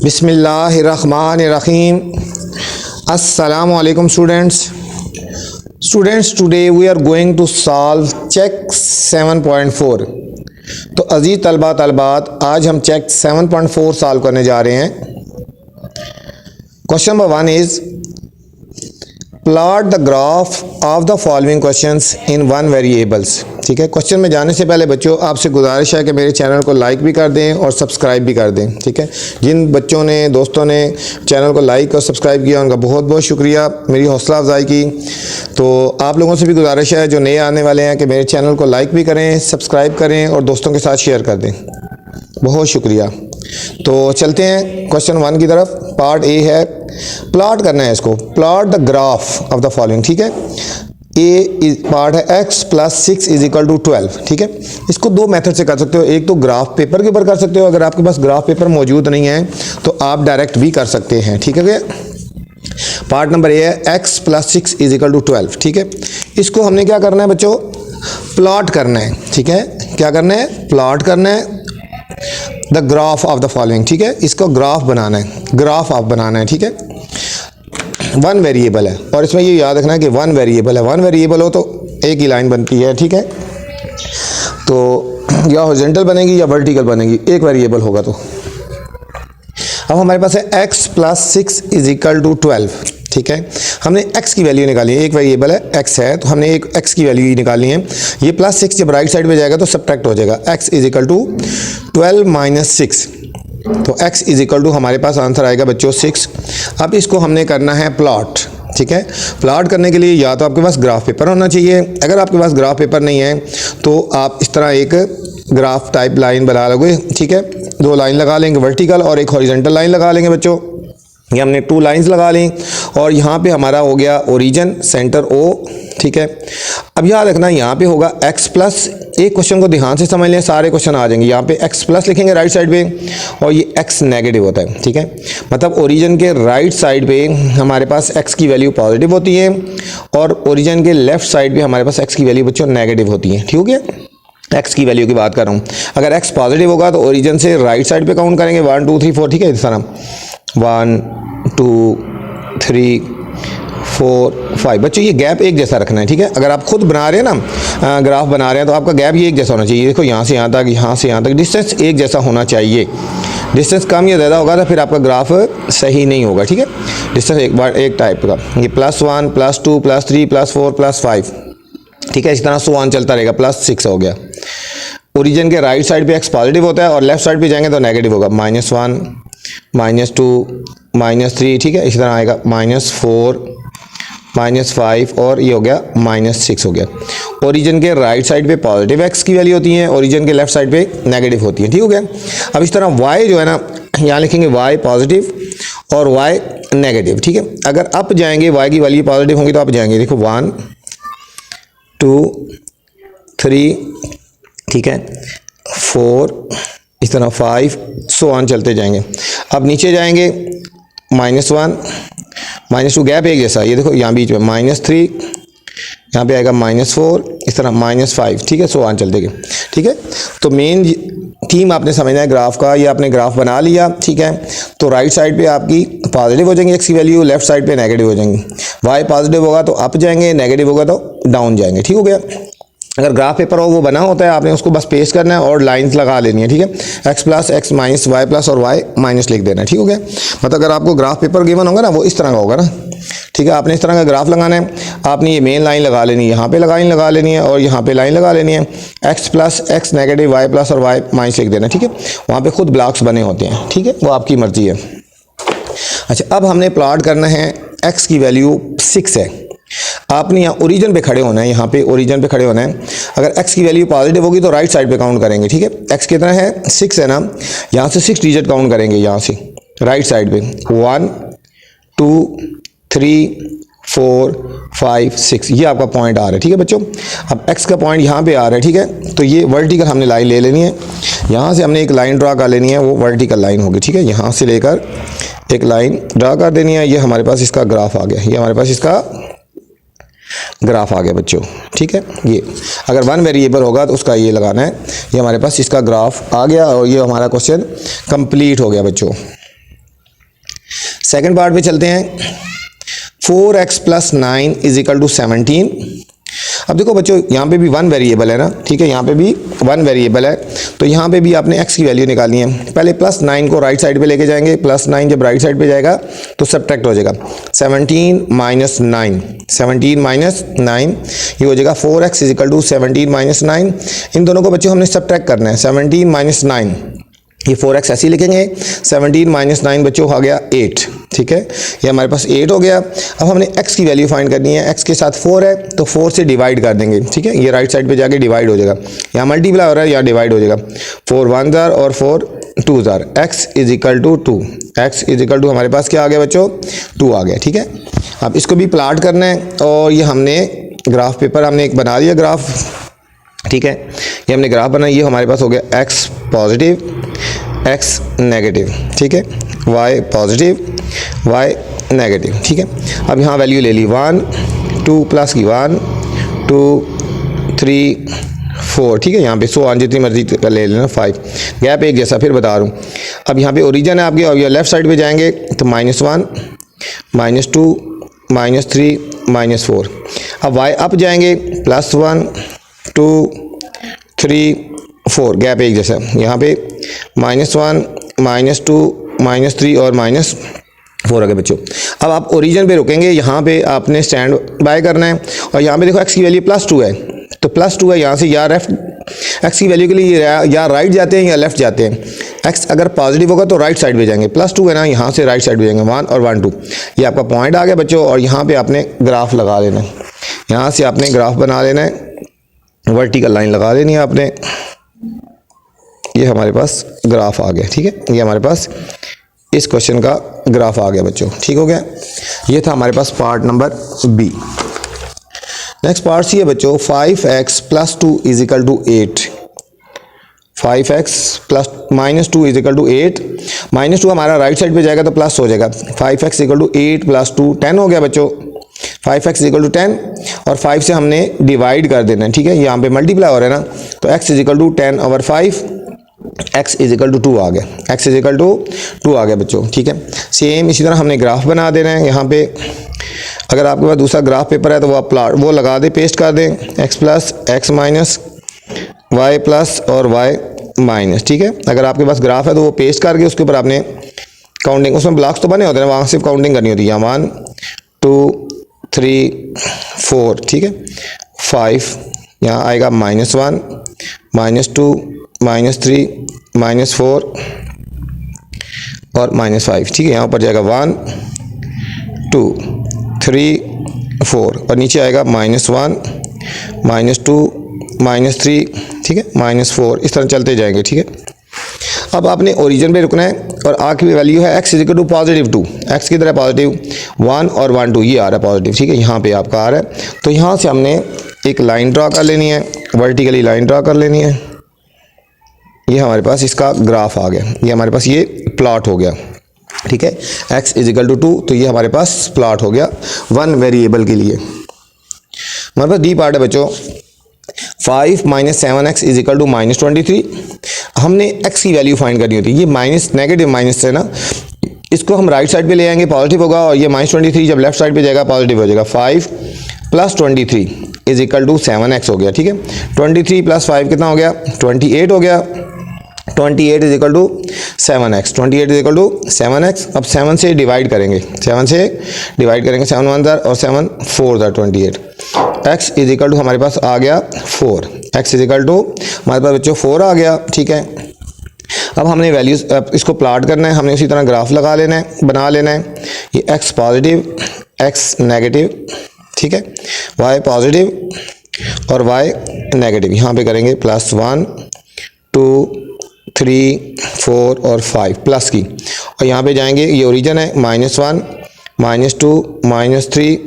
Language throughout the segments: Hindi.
बिस्मिल्लाहिर्रहमानिर्रहीम। अस्सलामु अलैकुम students. Today we are going to solve check 7.4। तो अजीज़ तलबा तलबात, आज हम चेक 7.4 सॉल्व करने जा रहे हैं। Question number 1 is plot the graph of the following questions in one variables. ठीक है, क्वेश्चन में जाने से पहले बच्चों आपसे गुजारिश है कि मेरे चैनल को लाइक भी कर दें और सब्सक्राइब भी कर दें। ठीक है, जिन बच्चों ने दोस्तों ने चैनल को लाइक और सब्सक्राइब किया उनका बहुत बहुत शुक्रिया, मेरी हौसला अफजाई की। तो आप लोगों से भी गुजारिश है जो नए आने वाले हैं कि मेरे चैनल को लाइक भी करें, सब्सक्राइब करें और दोस्तों के साथ शेयर कर दें। बहुत शुक्रिया। तो चलते हैं क्वेश्चन 1 की तरफ। पार्ट ए है, प्लॉट करना है इसको। Plot the graph of the following. ठीक है, ए पार्ट है x plus 6 is equal to 12। ठीक है, इसको दो मेथड से कर सकते हो। एक तो ग्राफ पेपर के ऊपर कर सकते हो, अगर आपके पास ग्राफ पेपर मौजूद नहीं है तो आप डायरेक्ट भी कर सकते हैं। ठीक है, पार्ट नंबर ए है x plus 6 is equal to 12। ठीक है, इसको हमने क्या करना है बच्चों, प्लॉट करना है। ठीक है, क्या करना है, प्लॉट करना है the graph of the following. ठीक है, इसको ग्राफ बनाना है, ग्राफ ऑफ बनाना है। ठीक है, वन वेरिएबल है और इसमें ये याद रखना है कि वन वेरिएबल है। वन वेरिएबल हो तो एक ही लाइन बनती है। ठीक है, तो या हॉरिजॉन्टल बनेगी या वर्टिकल बनेगी, एक वेरिएबल होगा। तो अब हमारे पास है x plus 6 is equal to 12। ठीक है, हमने x की वैल्यू निकाली है, एक वेरिएबल है x है तो हमने एक x की वैल्यू निकाली है। ये प्लस 6 जब राइट साइड में जाएगा तो सब्ट्रैक्ट हो जाएगा। x is equal to 12 minus 6, तो x इज इक्वल टू हमारे पास आंसर आएगा बच्चों 6। अब इसको हमने करना है प्लॉट। ठीक है, प्लॉट करने के लिए या तो आपके पास ग्राफ पेपर होना चाहिए, अगर आपके पास ग्राफ पेपर नहीं है तो आप इस तरह एक ग्राफ टाइप लाइन बना लोगे। ठीक है, दो लाइन लगा लेंगे वर्टिकल और एक हॉरिजॉन्टल लाइन लगा लेंगे बच्चों। ये हमने 2 लाइंस लगा ली और यहाँ पे हमारा हो गया ओरिजिन, सेंटर O। ठीक है, अब याद रखना यहाँ पे होगा x प्लस, एक क्वेश्चन को ध्यान से समझ लें, सारे क्वेश्चन आ जाएंगे। यहाँ पे x प्लस लिखेंगे राइट साइड पे और ये x नेगेटिव होता है। ठीक है, मतलब ओरिजिन के राइट साइड पे हमारे पास x की वैल्यू पॉजिटिव होती है और ओरिजिन के लेफ्ट साइड पे हमारे पास x की वैल्यू बच्चों नेगेटिव होती है। ठीक है, x की वैल्यू की बात कर रहा हूँ। अगर x पॉजिटिव होगा तो ओरिजिन से राइट साइड पे काउंट करेंगे 1 2 3 4। ठीक है, इस तरह 1 2 3 4 5। बच्चों ये गैप एक जैसा रखना है। ठीक है, अगर आप खुद बना रहे हैं ना, ग्राफ बना रहे हैं तो आपका गैप ये एक जैसा होना चाहिए। देखो यहाँ से यहाँ तक, यहाँ से यहाँ तक डिस्टेंस एक जैसा होना चाहिए। डिस्टेंस कम या ज़्यादा होगा तो फिर आपका ग्राफ सही नहीं होगा। ठीक है, डिस्टेंस एक टाइप का, ये +1 +2 +3 +4 +5। ठीक है, इस तरह 1 चलता रहेगा, +6 हो गया। ओरिजिन के राइट साइड पे x पॉजिटिव होता है और लेफ्ट साइड पे जाएंगे तो नेगेटिव होगा, -1 -2 -3। ठीक है, इसी तरह आएगा -4 -5 और ये हो गया -6 हो गया। ओरिजिन के राइट साइड पे पॉजिटिव x की वैल्यू होती है, ओरिजिन के लेफ्ट साइड पे नेगेटिव होती है। ठीक हो गया। अब इस तरह y जो है ना, यहाँ लिखेंगे y पॉजिटिव और y नेगेटिव। ठीक है, अगर अप जाएंगे y की वैल्यू पॉजिटिव होंगी तो अप जाएंगे, देखो 1 2 3। ठीक है, 4, इस तरह 5, सो ऑन चलते जाएंगे। अब नीचे जाएंगे -1 -2, गैप एक जैसा, ये देखो यहाँ बीच में -3, यहाँ पे आएगा -4, इस तरह -5। ठीक है, सो ऑन चलते गए। ठीक है, तो मेन थीम आपने समझना है ग्राफ का। ये आपने ग्राफ बना लिया। ठीक है, तो राइट साइड पे आपकी पॉजिटिव हो जाएंगी x की वैल्यू, लेफ्ट साइड पे नेगेटिव हो जाएंगी। y पॉजिटिव होगा तो अप जाएंगे, नेगेटिव होगा तो डाउन जाएंगे। ठीक हो गया। अगर ग्राफ पेपर हो वो बना होता है, आपने उसको बस पेस्ट करना है और लाइंस लगा लेनी है। ठीक है, x plus x minus y plus और y माइनस लिख देना है। ठीक हो गया। मतलब अगर आपको ग्राफ पेपर गिवन होगा ना वो इस तरह का होगा ना। ठीक है, आपने इस तरह का ग्राफ लगाना है। आपने ये मेन लाइन लगा लेनी है, यहाँ पे लाइन लगा लेनी है और यहाँ पे लाइन लगा लेनी है। x plus x negative, y plus और y माइनस लिख देना है। ठीक है, वहाँ पे खुद ब्लॉक्स बने होते हैं। ठीक है, वो आपकी मर्जी है। अच्छा, अब हमने प्लॉट करना है, x की वैल्यू 6 है। आपने यहाँ ओरिजिन पे खड़े होना है, यहाँ पे ओरिजिन पे खड़े होना है। अगर x की वैल्यू पॉजिटिव होगी तो राइट साइड पे काउंट करेंगे। ठीक है, x कितना है, 6 है ना, यहाँ से 6 डिजिट काउंट करेंगे, यहाँ से राइट साइड पे 1 2 3 4 5 6, ये आपका पॉइंट आ रहा है। ठीक है बच्चों, अब x का पॉइंट यहाँ पे आ रहा है। ठीक है, तो ये वर्टिकल हमने लाइन ले लेनी है, यहाँ से हमने एक लाइन ड्रा कर लेनी है, वो वर्टिकल लाइन होगी। ठीक है, यहाँ से लेकर एक लाइन ड्रा कर देनी है। ये हमारे पास इसका ग्राफ आ गया, ये हमारे पास इसका ग्राफ आ गया बच्चों। ठीक है, ये अगर वन वेरिएबल होगा तो उसका ये लगाना है। ये हमारे पास इसका ग्राफ आ गया और ये हमारा क्वेश्चन कंप्लीट हो गया बच्चों। सेकंड पार्ट पे चलते हैं। 4x plus 9 is equal to 17। अब देखो बच्चों यहाँ पे भी वन वेरिएबल है ना, ठीक है, यहाँ पे भी वन वेरिएबल है, तो यहाँ पे भी आपने x की वैल्यू निकालनी है। पहले प्लस 9 को राइट साइड पे लेके जाएंगे, प्लस 9 जब राइट साइड पे जाएगा तो सब्ट्रैक्ट हो जाएगा। 17 माइनस 9, 17 माइनस 9 ये हो जाएगा 4x is equal to 17 minus 9। इन दोनों को बच्चों हमने सब्ट्रैक्ट करना है। 17 माइनस 9 ये 4x ऐसे ही लिखेंगे। 17 माइनस 9 बच्चों हो गया 8, ठीक है, ये हमारे पास 8 हो गया। अब हमने x की वैल्यू फाइंड करनी है। x के साथ 4 है तो 4 से डिवाइड कर देंगे, ठीक है, ये राइट साइड पे जाके डिवाइड हो जाएगा। यहाँ मल्टीप्लाई हो रहा है, यहाँ डिवाइड हो जाएगा। 4 1 जार और 4 2 जार। x is equal to 2, x is equal to हमारे पास क्या आ गया बच्चों, 2 आ गया, ठीक है। अब इसको भी प्लाट करना है और ये हमने ग्राफ पेपर हमने एक बना दिया ग्राफ, ठीक है, ये हमने ग्राफ बनाया। ये हमारे पास हो गया x पॉजिटिव, x नेगेटिव, ठीक है, y पॉजिटिव, y नेगेटिव, ठीक है। अब यहाँ वैल्यू ले ली 1 2 प्लस की 1 2 3 4, ठीक है, यहाँ पे 100 जितनी मर्जी ले लेना, 5 गैप एक जैसा। फिर बता रहा हूँ, अब यहाँ पे ओरिजिन है आपके और ये लेफ्ट साइड पे जाएंगे तो -1 -2 -3 -4। अब y अप जाएंगे +1 2 3 4 गैप एक जैसा। यहाँ पे -1 -2 -3 और -4 आ गए बच्चों। अब आप ओरिजिन पे रुकेंगे, यहाँ पे आपने स्टैंड बाय करना है और यहाँ पे देखो x की वैल्यू +2 है, तो +2 है, यहाँ से या लेफ्ट x की वैल्यू के लिए या राइट जाते हैं या लेफ्ट जाते हैं। x अगर पॉजिटिव होगा तो राइट साइड पे जाएंगे, +2 है ना, यहाँ से राइट साइड पे जाएंगे 1 और 1 2। ये आपका पॉइंट आ गया बच्चों और यहाँ पे आपने ग्राफ लगा लेना है। यहाँ से आपने ग्राफ बना लेना है, वर्टिकल लाइन लगा लेनी है आपने। ये हमारे पास ग्राफ आ गया, ठीक है, ये हमारे पास इस क्वेश्चन का ग्राफ आ गया बच्चों, ठीक हो गया। ये था हमारे पास part number B. Next part C है बच्चों, 5x plus 2 is equal to 8। 5x plus -2 is equal to 8। -2 हमारा राइट साइड पे जाएगा तो प्लस हो जाएगा। 5x इक्वल टू 8 प्लस 2 10 हो गया बच्चों। 5x इक्वल टू 10 और 5 से हमने डिवाइड कर देना है, ठीक है, यहाँ पे मल्टीप्लाई हो रहा है ना, तो x is equal to 10 over 5, x is equal to 2 आ गया, x इज इक्वल टू 2 आ गया बच्चों, ठीक है। सेम इसी तरह हमने ग्राफ बना देना है। यहाँ पे अगर आपके पास दूसरा ग्राफ पेपर है तो वो आप प्लाट वो लगा दें, पेस्ट कर दें, x plus x minus y plus और y माइनस, ठीक है। अगर आपके पास ग्राफ है तो वो पेस्ट करके उसके ऊपर आपने काउंटिंग, उसमें ब्लॉक्स तो बने होते हैं, वहाँ सिर्फ काउंटिंग करनी होती है। 1 2 3 4, ठीक है, 5 यहाँ आएगा -1 -2 -3 -4 और -5, ठीक है। यहाँ पर जाएगा 1 2 3 4 और नीचे आएगा -1 -2 -3, ठीक है, -4, इस तरह चलते जाएंगे, ठीक है। अब आपने ओरिजिन पे रुकना है और आखिरी वैल्यू है x is equal to +2। x किधर है, +1 और 1 2 ये आ रहा है पॉजिटिव, ठीक है, यहाँ पे आपका आ रहा है। तो यहाँ से हमने एक लाइन ड्रा कर लेनी है, वर्टिकली लाइन ड्रा कर लेनी है। ये हमारे पास इसका ग्राफ आ गया, ये हमारे पास ये प्लॉट हो गया, ठीक है। x इज इक्वल टू 2, तो ये हमारे पास प्लॉट हो गया वन वेरिएबल के लिए। हमारे पास डी पार्ट है बच्चों, 5 - 7x इज इक्वल टू -23। हमने x की वैल्यू फाइंड करनी होती है। ये माइनस नेगेटिव माइनस है ना, इसको हम राइट साइड पे ले आएंगे, पॉजिटिव होगा, और ये -23 जब लेफ्ट साइड पे जाएगा पॉजिटिव हो जाएगा। 5 + 23 इज इक्वल टू 7x हो गया, ठीक है। 23 + 5 कितना हो गया, 28 हो गया। 28 is equal to 7x, 28 is equal to 7x। अब 7 से डिवाइड करेंगे, 7 से डिवाइड करेंगे, 7 1 जार और 7 4 जार 28। x इज इक्वल टू हमारे पास आ गया 4, x इज इक्वल टू हमारे पास बच्चों 4 आ गया, ठीक है। अब हमने वैल्यूज इसको प्लॉट करना है, हमने उसी तरह ग्राफ लगा लेना है, बना लेना है। ये x पॉजिटिव x नेगेटिव, ठीक है, y पॉजिटिव और y नेगेटिव। यहाँ पे करेंगे +1 2 3 4 और 5 प्लस की, और यहाँ पे जाएंगे, ये ओरिजिन है, -1 -2 -3,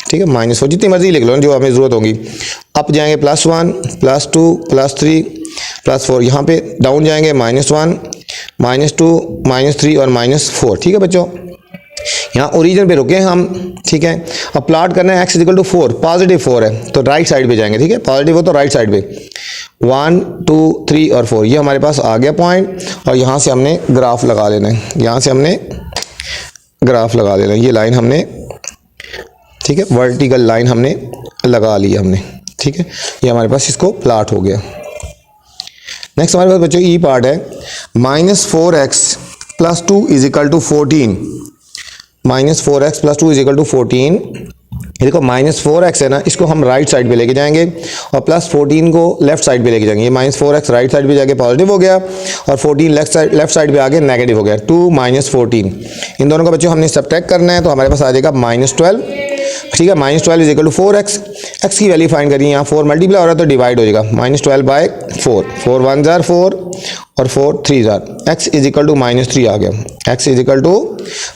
ठीक है, -4 जितनी मर्जी लिख लो ना जो हमें ज़रूरत होगी। अप जाएंगे +1 +2 +3 +4, यहाँ पे डाउन जाएंगे -1 -2 -3 और -4, ठीक है बच्चों। यहाँ ओरिजिन पे रुके हैं हम, ठीक है। अब प्लॉट करना है x is equal to 4, positive 4 है तो राइट साइड पे जाएंगे, ठीक है, पॉजिटिव हो तो राइट साइड पे। 1 2 3 और 4 ये हमारे पास आ गया पॉइंट, और यहाँ से हमने ग्राफ लगा लेना है। यहाँ से हमने ग्राफ लगा लेना, ये लाइन हमने, ठीक है, वर्टिकल लाइन हमने लगा ली हमने, ठीक है, ये हमारे पास इसको प्लाट हो गया। नेक्स्ट हमारे पास बच्चों ई पार्ट है, -4x + 2 = 14, -4x + 2 = 14। ये देखो -4x है ना, इसको हम राइट साइड पे लेके जाएंगे और +14 को लेफ्ट साइड पे लेके जाएंगे। ये -4x राइट साइड पे जाके पॉजिटिव हो गया और 14 लेफ्ट साइड पे आके नेगेटिव हो गया। 2 - 14 इन दोनों का बच्चों हमने सब्ट्रैक्ट करना है, तो हमारे पास आ जाएगा -12, ठीक है। -12 = 4x, x की वैल्यू फाइंड करिए, यहाँ 4 मल्टीप्लाई हो रहा है तो डिवाइड हो जाएगा, -12/4, 4 1 जार 4 और 4 3 जार, x = -3 आ गया, x =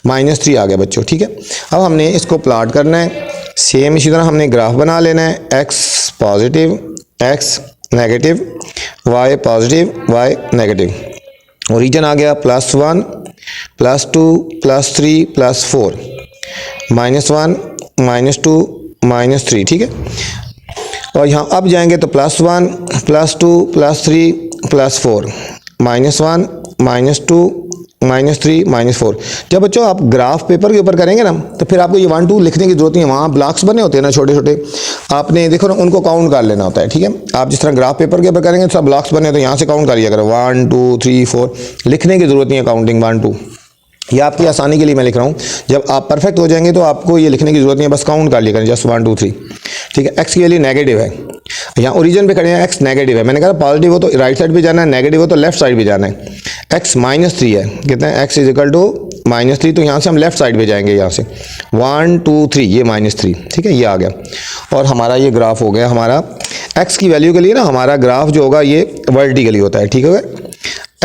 -3 आ गया बच्चों, ठीक है। अब हमने इसको प्लाट करना है, सेम इसी तरह हमने ग्राफ बना लेना है, x positive, x negative, y positive, y negative. Origin आ गया +1 +2 +3 +4, -1 -2 -3, ठीक है। और यहाँ अब जाएंगे तो +1 +2 +3 +4, -1 -2 -3 -4। जब बच्चों आप ग्राफ पेपर के ऊपर करेंगे ना, तो फिर आपको ये 1 2 लिखने की जरूरत नहीं है, वहाँ ब्लॉक्स बने होते हैं ना छोटे छोटे, आपने देखो ना उनको काउंट कर लेना होता है, ठीक है। आप जिस तरह ग्राफ पेपर के ऊपर करेंगे तो सब ब्लॉक्स बने होते हैं, यहाँ से काउंट करिए अगर 1 2 3 4, लिखने की जरूरत नहीं है काउंटिंग 1 2, ये आपकी आसानी के लिए मैं लिख रहा हूँ। जब आप परफेक्ट हो जाएंगे तो आपको ये लिखने की जरूरत नहीं है, बस काउंट कर लिया करें, जस्ट 1 2 3, ठीक है। एक्स की वैल्यू नेगेटिव है, यहाँ ओरिजिन पे खड़े हैं, एक्स नेगेटिव है, मैंने कहा पॉजिटिव हो तो राइट साइड पे जाना है, नेगेटिव हो तो लेफ्ट साइड पे जाना है। एक्स -3 है, कितना है, एक्स = -3, तो यहाँ से हम लेफ्ट साइड पे जाएंगे, यहाँ से 1 2 3, ये -3, ठीक है, ये आ गया। और हमारा ये ग्राफ हो गया हमारा, एक्स की वैल्यू के लिए ना हमारा ग्राफ जो होगा ये वर्टिकली होता है, ठीक है।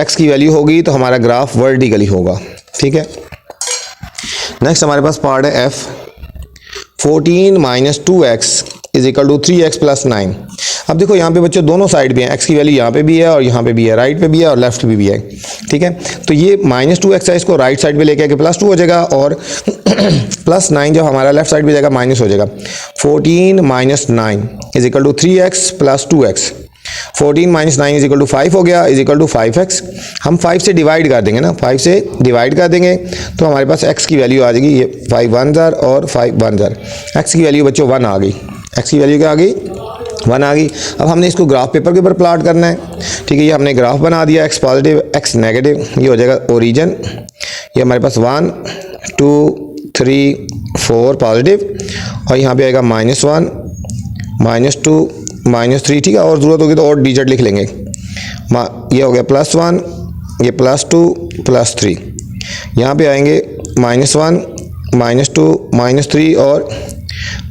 एक्स की वैल्यू होगी तो हमारा ग्राफ वर्टिकली होगा, ठीक है। नेक्स्ट हमारे पास पार्ट है F, 14 - 2x = 3x + 9। अब देखो यहाँ पे बच्चों दोनों साइड भी हैं, x की वैल्यू यहाँ पे भी है और यहाँ पे भी है, राइट पे भी है और लेफ्ट पे भी है, ठीक है। तो ये -2x है, इसको राइट साइड पे लेके आके +2 हो जाएगा और +9 जब हमारा लेफ्ट साइड पे जाएगा माइनस हो जाएगा। 14 - 9 = 3x + 2x, 14 - 9 = 5 हो गया, = 5x। हम 5 से डिवाइड कर देंगे ना, 5 से डिवाइड कर देंगे तो हमारे पास x की वैल्यू आ जाएगी, ये 5 1 जार और 5 1 जार, x की वैल्यू बच्चों 1 आ गई, x की वैल्यू क्या आ गई, 1 आ गई। अब हमने इसको ग्राफ पेपर के ऊपर प्लाट करना है, ठीक है। ये हमने ग्राफ बना दिया, x पॉजिटिव x नेगेटिव, ये हो जाएगा ओरिजिन, ये हमारे पास 1 2 3 4 पॉजिटिव और यहाँ पे आएगा -1 -2 -3, ठीक है। और ज़रूरत होगी तो और डिजिट लिख लेंगे, ये हो गया +1, ये +2 +3, यहाँ पे आएंगे -1 -2 -3 और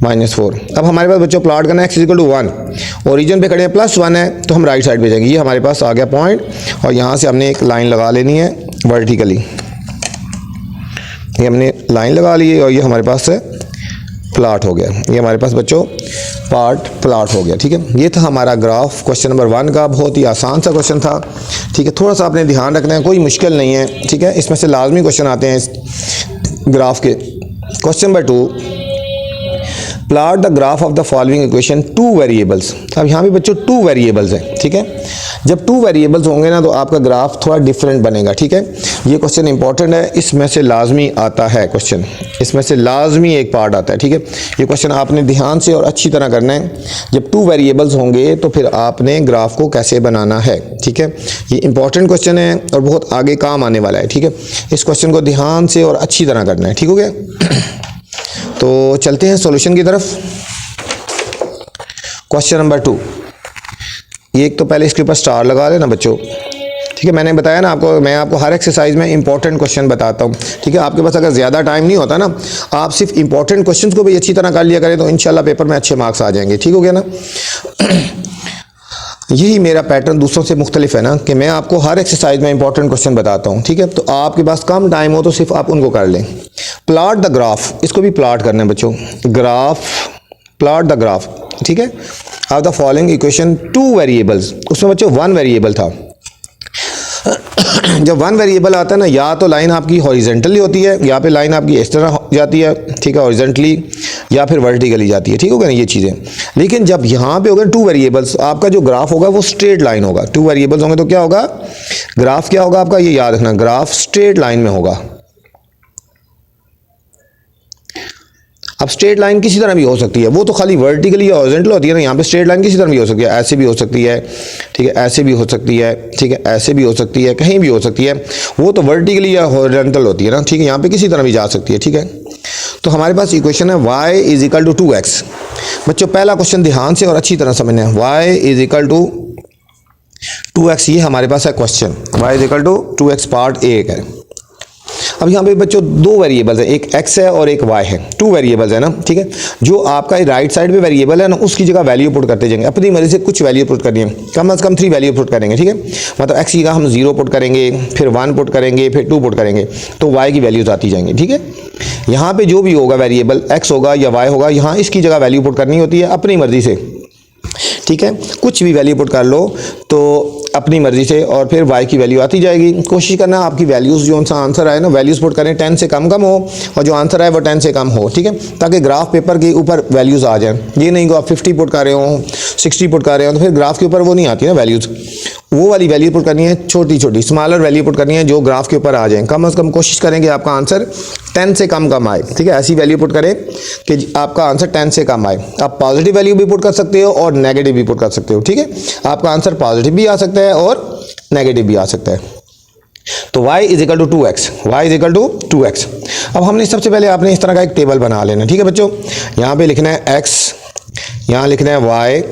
-4। अब हमारे पास बच्चों प्लाट करना है, x = 1, ओरिजिन पे खड़े हैं, +1 है तो हम राइट साइड पे जाएंगे, ये हमारे पास आ गया पॉइंट और यहाँ से हमने एक लाइन लगा लेनी है वर्टिकली, ये हमने लाइन लगा ली है और ये हमारे पास है प्लाट हो गया, ये हमारे पास बच्चों पार्ट प्लाट हो गया, ठीक है। ये था हमारा ग्राफ क्वेश्चन नंबर 1 का, बहुत ही आसान सा क्वेश्चन था, ठीक है। थोड़ा सा आपने ध्यान रखना है, कोई मुश्किल नहीं है, ठीक है। इसमें से लाजमी क्वेश्चन आते हैं इस ग्राफ के। Question number 2, plot the graph of the following equation 2 variables. अब यहाँ पे बच्चों 2 वेरिएबल्स हैं, ठीक है। जब 2 वेरिएबल्स होंगे ना तो आपका ग्राफ थोड़ा डिफरेंट बनेगा, ठीक है। ये क्वेश्चन इंपॉर्टेंट है, इसमें से लाजमी आता है क्वेश्चन, इसमें से लाजमी एक पार्ट आता है, ठीक है। ये क्वेश्चन आपने ध्यान से और अच्छी तरह करना है। जब 2 वेरिएबल्स होंगे तो फिर आपने ग्राफ को कैसे बनाना है, ठीक है। ये इंपॉर्टेंट क्वेश्चन है और बहुत आगे काम आने वाला है, ठीक है। इस क्वेश्चन को ध्यान से और अच्छी तरह करना है, ठीक हो गया। तो चलते हैं सॉल्यूशन की तरफ। क्वेश्चन नंबर 2, ये एक तो पहले इसके ऊपर स्टार लगा लेना बच्चों, ठीक है। मैंने बताया ना आपको, मैं आपको हर एक्सरसाइज में इंपॉर्टेंट क्वेश्चन बताता हूँ, ठीक है। आपके पास अगर ज़्यादा टाइम नहीं होता ना, आप सिर्फ इंपॉर्टेंट क्वेश्चंस को भी अच्छी तरह कर लिया करें तो इंशाल्लाह पेपर में अच्छे मार्क्स आ जाएंगे, ठीक हो गया ना। यही मेरा पैटर्न दूसरों से मुख्तलिफ है ना कि मैं आपको हर एक्सरसाइज में इंपॉर्टेंट क्वेश्चन बताता हूँ, ठीक है। तो आपके पास कम टाइम हो तो सिर्फ आप उनको कर लें। प्लाट द ग्राफ, इसको भी प्लाट करना है बच्चों, ग्राफ, प्लाट द ग्राफ, ठीक है, of the following equation 2 variables. उसमें बच्चों 1 वेरिएबल था। जब 1 वेरिएबल आता है ना, या तो लाइन आपकी हॉरिजेंटली होती है, या पे लाइन आपकी इस तरह जाती है, ठीक है, हॉरिजेंटली, या फिर वर्टिकली जाती है, ठीक होगा ना ये चीज़ें। लेकिन जब यहाँ पे होगा 2 वेरिएबल्स, आपका जो ग्राफ होगा वो स्ट्रेट लाइन होगा। 2 वेरिएबल्स होंगे तो क्या होगा, ग्राफ क्या होगा आपका, ये याद रखना, ग्राफ स्ट्रेट लाइन में होगा, अब स्ट्रेट लाइन किसी तरह भी हो सकती है, वो तो खाली वर्टिकली या हॉरिजॉन्टल होती है ना, यहाँ पे स्ट्रेट लाइन किसी तरह भी हो सकती है, ऐसे भी हो सकती है, ठीक है, ऐसे भी हो सकती है, ठीक है, ऐसे भी हो सकती है, कहीं भी हो सकती है, वो तो वर्टिकली या हॉरिजॉन्टल होती है ना, ठीक है, यहाँ पे किसी तरह भी जा सकती है, ठीक है। तो हमारे पास इक्वेशन है y is equal to 2x। बच्चों पहला क्वेश्चन ध्यान से और अच्छी तरह समझना है, y is equal to 2x, ये हमारे पास है question, y is equal to 2x part A है। अब यहाँ पे बच्चों दो वेरिएबल्स हैं, एक x है और एक y है, टू वेरिएबल्स है ना, ठीक है। जो आपका राइट साइड पे वेरिएबल है ना, उसकी जगह वैल्यू पुट करते जाएंगे, अपनी मर्जी से कुछ वैल्यू पुट करनी है, कम से कम 3 वैल्यू पुट करेंगे, ठीक है। मतलब x की जगह हम 0 पुट करेंगे, फिर 1 पुट करेंगे, फिर 2 पुट करेंगे, तो y की वैल्यूज आती जाएंगी, ठीक है। यहाँ पे जो भी होगा वेरिएबल x होगा या y होगा, यहाँ इसकी जगह वैल्यू पुट करनी होती है अपनी मर्जी से, ठीक है, कुछ भी वैल्यू पुट कर लो तो अपनी मर्जी से, और फिर y की वैल्यू आती जाएगी। कोशिश करना आपकी वैल्यूज़ जो सा आंसर आए ना, वैल्यूज़ पुट करें 10 से कम हो, और जो आंसर आए वो 10 से कम हो, ठीक है, ताकि ग्राफ पेपर के ऊपर वैल्यूज़ आ जाएं। ये नहीं कि आप 50 पुट कर रहे हो, 60 पुट कर रहे हो, तो फिर ग्राफ के ऊपर वो नहीं आती ना वैल्यूज़, वो वाली वैल्यू पुट करनी है, छोटी छोटी स्मॉलर वैल्यू पुट करनी है जो ग्राफ के ऊपर आ जाए। कम से कम कोशिश करें कि आपका आंसर 10 से कम आए, ठीक है, ऐसी वैल्यू पुट करें कि आपका आंसर 10 से कम आए। आप पॉजिटिव वैल्यू भी पुट कर सकते हो और नेगेटिव भी पुट कर सकते हो, ठीक है, आपका आंसर पॉजिटिव भी आ सकता है और नेगेटिव भी आ सकता है। तो y is equal to 2x, y is equal to 2x। अब हमने सबसे पहले आपने इस तरह का एक टेबल बना लेना, ठीक है बच्चों, यहाँ पे लिखना है x, यहाँ लिखना है y,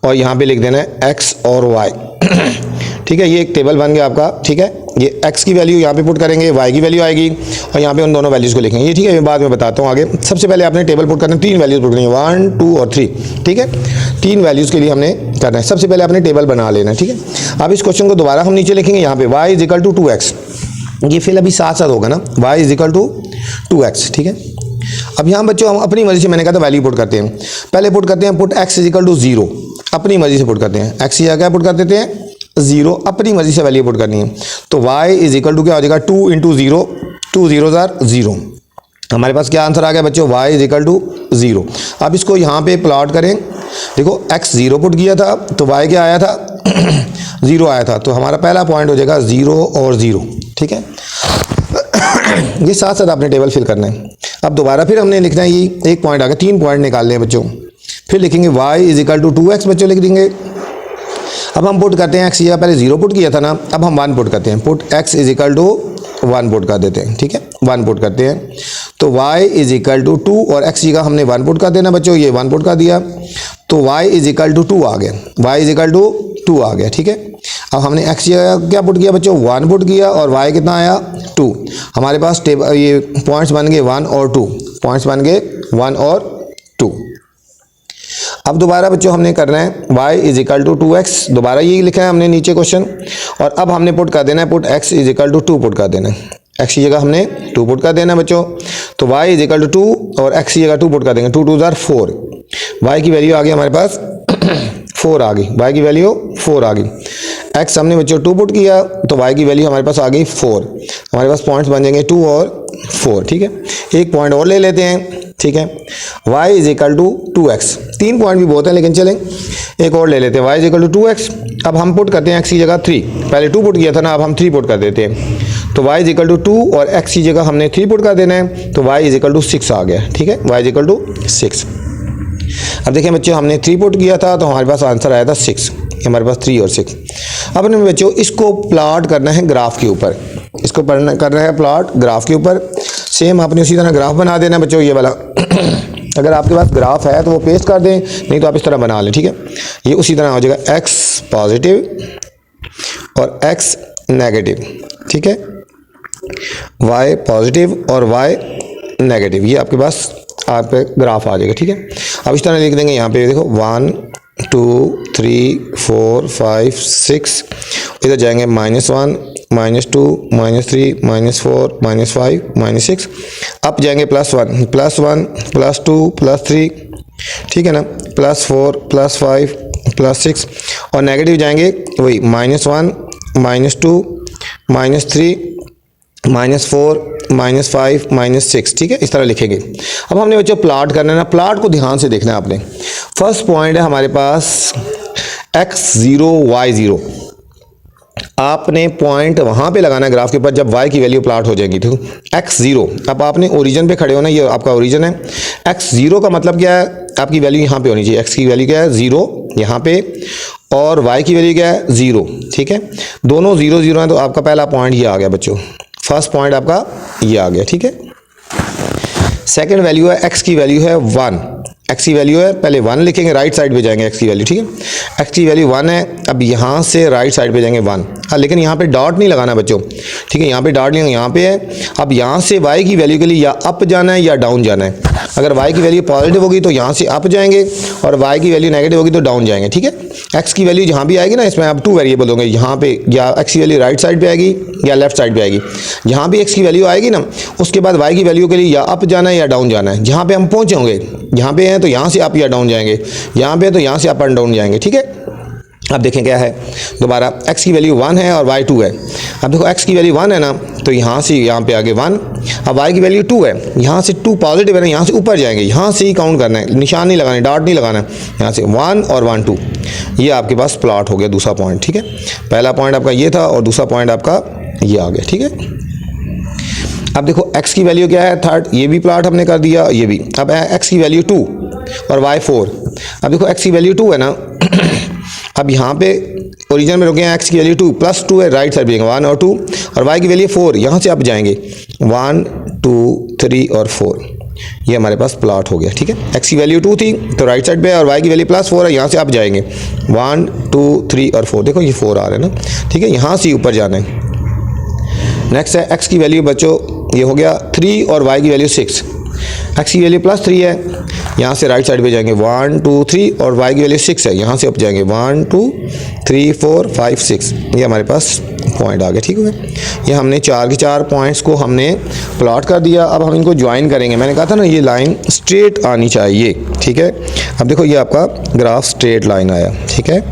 और यहाँ पे लिख देना है x और y, ठीक है, ये एक टेबल बन गया आपका, ठीक है। ये x की वैल्यू यहाँ पे पुट करेंगे, y की वैल्यू आएगी, और यहाँ पे उन दोनों वैल्यूज़ को लिखेंगे, ये ठीक है, मैं बाद में बताता हूँ आगे। सबसे पहले आपने टेबल पुट करना है, 3 वैल्यूज़ पुट करनी है, 1 2 और 3, ठीक है, 3 वैल्यूज़ के लिए हमने करना है। सबसे पहले आपने टेबल बना लेना है, ठीक है। अब इस क्वेश्चन को दोबारा हम नीचे लिखेंगे, यहाँ पे y is equal to 2x, ये फिर अभी साथ साथ होगा ना, y is equal to 2x, ठीक है। अब यहाँ बच्चों हम अपनी मर्जी से, मैंने कहा था वैल्यू पुट करते हैं, पहले पुट करते हैं put x is equal to 0, अपनी मर्जी से पुट करते हैं, x की जगह पुट कर देते हैं 0, अपनी मर्जी से वैल्यू पुट करनी है। तो y इज इक्वल टू क्या हो जाएगा, 2 इंटू 0, 2 0s आर 0। हमारे पास क्या आंसर आ गया बच्चों, y इज इक्वल टू 0। अब इसको यहाँ पे प्लॉट करें, देखो x 0 पुट किया था तो y क्या आया था 0 आया था, तो हमारा पहला पॉइंट हो जाएगा 0 और 0, ठीक है। ये साथ साथ आपने टेबल फिल करना है। अब दोबारा फिर हमने लिखना है, ये एक पॉइंट आ गया, 3 पॉइंट निकालने हैं बच्चों, फिर लिखेंगे y is equal to 2x, बच्चों लिख देंगे। अब हम पुट करते हैं x, या पहले 0 पुट किया था ना, अब हम 1 पुट करते हैं, put x is equal to 1 put कर देते हैं, ठीक है, 1 पुट करते हैं। तो y इज इक्वल टू 2, और x जगह हमने 1 पुट कर देना बच्चों, ये 1 पुट कर दिया, तो y इज इक्वल टू 2 आ गया, y इज इक्वल टू 2 आ गया, ठीक है। अब हमने x जगह क्या पुट किया बच्चों, 1 पुट किया, और y कितना आया 2। हमारे पास टेबल ये पॉइंट्स बन गए 1 और 2, पॉइंट्स बन गए 1 और 2। अब दोबारा बच्चों हमने करना है y is equal to 2x, दोबारा यही लिखा है हमने नीचे क्वेश्चन, और अब हमने पुट कर देना है, put x is equal to 2 put कर देना है, x की जगह हमने 2 पुट कर देना है बच्चों। तो y इज इक्वल टू 2 और x की जगह 2 पुट कर देंगे, 2 2s आर 4, y की वैल्यू आ गई हमारे पास 4 आ गई, y की वैल्यू 4 आ गई। x हमने बच्चों 2 पुट किया, तो y की वैल्यू हमारे पास आ गई 4, हमारे पास पॉइंट्स बन जाएंगे 2 और 4, ठीक है। एक पॉइंट और ले लेते हैं, ठीक है, y is equal to 2x, 3 point भी बहुत हैं लेकिन चलें एक और ले लेते हैं, y is equal to 2x। अब हम पुट करते हैं x की जगह 3, पहले 2 पुट किया था ना, अब हम 3 पुट कर देते हैं, तो y इज इक्वल टू 2 और x की जगह हमने 3 पुट कर देना है, तो y इज इक्वल टू 6 आ गया, ठीक है, y इज इक्वल टू 6। अब देखिए बच्चों हमने 3 पुट किया था तो हमारे पास आंसर आया था 6, हमारे पास 3 और 6। अब हमने बच्चों इसको प्लॉट करना है ग्राफ के ऊपर, इसको करना है प्लॉट ग्राफ के ऊपर। सेम आपने उसी तरह ग्राफ बना देना बच्चों, ये वाला अगर आपके पास ग्राफ है तो वो पेस्ट कर दें, नहीं तो आप इस तरह बना लें, ठीक है। ये उसी तरह हो जाएगा x पॉजिटिव और x नेगेटिव, ठीक है, y पॉजिटिव और y नेगेटिव, ये आपके पास आप पे ग्राफ आ जाएगा, ठीक है। अब इस तरह लिख देंगे, यहाँ पे देखो 1 2 3 4 5 6, इधर जाएंगे -1 -2 -3 -4 -5 -6, अब जाएंगे +1 +2 +3, ठीक है ना, +4 +5 +6, और नेगेटिव जाएंगे वही -1 -2 -3 -4 -5 -6, ठीक है, इस तरह लिखेंगे। अब हमने बच्चों प्लॉट करना है ना, प्लॉट को ध्यान से देखना है आपने। फर्स्ट पॉइंट है हमारे पास x0 y0, आपने पॉइंट वहां पे लगाना है ग्राफ के ऊपर जब y की वैल्यू प्लॉट हो जाएगी, तो x0, अब आपने ओरिजिन पे खड़े होना, ये आपका ओरिजिन है, एक्स ज़ीरो का मतलब क्या है, आपकी वैल्यू यहाँ पे होनी चाहिए। एक्स की वैल्यू क्या है, ज़ीरो यहाँ पे, और वाई की वैल्यू क्या है, ज़ीरो। ठीक है, दोनों ज़ीरो ज़ीरो हैं, तो आपका पहला पॉइंट ये आ गया बच्चों, फर्स्ट पॉइंट आपका ये आ गया। ठीक है, सेकंड वैल्यू है एक्स की वैल्यू है 1। एक्स की वैल्यू है, पहले 1 लिखेंगे, राइट साइड पे जाएंगे एक्स की वैल्यू। ठीक है, एक्स की वैल्यू 1 है, अब यहाँ से राइट साइड पे जाएंगे 1। हाँ, लेकिन यहाँ पे डॉट नहीं लगाना बच्चों। ठीक है, यहाँ पे डॉट नहीं, यहाँ पे है। अब यहाँ से वाई की वैल्यू के लिए या अप जाना है या डाउन जाना है। अगर वाई की वैल्यू पॉजिटिव होगी तो यहाँ से अप जाएंगे, और वाई की वैल्यू नेगेटिव होगी तो डाउन जाएंगे। ठीक है, एक्स की वैल्यू जहाँ भी आएगी ना, इसमें अब 2 वेरिएबल होंगे, यहाँ पे या एक्स की वैल्यू राइट साइड पे आएगी या लेफ्ट साइड पे आएगी। जहाँ भी एक्स की वैल्यू आएगी ना, उसके बाद वाई की वैल्यू के लिए या अप जाना है या डाउन जाना है। जहाँ पे हम पहुँचे होंगे, यहाँ पे हैं तो यहाँ से अप या डाउन जाएंगे, यहाँ पे तो यहाँ से अप एंड डाउन जाएंगे। ठीक है, अब देखें क्या है, दोबारा x की वैल्यू 1 है और y 2 है। अब देखो x की वैल्यू 1 है ना, तो यहाँ से यहाँ पे आगे 1। अब y की वैल्यू 2 है, यहाँ से 2 पॉजिटिव है ना, यहाँ से ऊपर जाएंगे, यहाँ से ही काउंट करना है, निशान नहीं लगाना है, डॉट नहीं लगाना है। यहाँ से 1 और 1 2, ये आपके पास प्लॉट हो गया दूसरा पॉइंट। ठीक है, पहला पॉइंट आपका ये था और दूसरा पॉइंट आपका ये आ गया। ठीक है, अब देखो x की वैल्यू क्या है, थर्ड, ये भी प्लॉट हमने कर दिया, ये भी। अब x की वैल्यू 2 और y 4। अब देखो x की वैल्यू 2 है ना, अब यहाँ पे ओरिजिन में रुके हैं, x की वैल्यू 2 प्लस 2 है, राइट साइड पे 1 और 2, और y की वैल्यू 4, यहाँ से अब जाएंगे 1 2 3 और 4, ये हमारे पास प्लॉट हो गया। ठीक है, x की वैल्यू 2 थी तो राइट साइड पे है, और y की वैल्यू प्लस 4 है, यहाँ से अब जाएंगे 1 2 3 और 4, देखो ये 4 आ रहे हैं ना। ठीक है, यहाँ से ऊपर जाना है। नेक्स्ट है x की वैल्यू बच्चों, ये हो गया 3 और y की वैल्यू 6। x की वैल्यू प्लस 3 है, यहाँ से राइट साइड पे जाएंगे 1 2 3, और y की वैल्यू 6 है, यहाँ से अप जाएंगे 1 2 3 4 5 6, ये हमारे पास पॉइंट आ गए। ठीक है, ये हमने 4 के 4 पॉइंट्स को हमने प्लॉट कर दिया। अब हम इनको ज्वाइन करेंगे। मैंने कहा था ना ये लाइन स्ट्रेट आनी चाहिए। ठीक है, अब देखो ये आपका ग्राफ स्ट्रेट लाइन आया। ठीक है,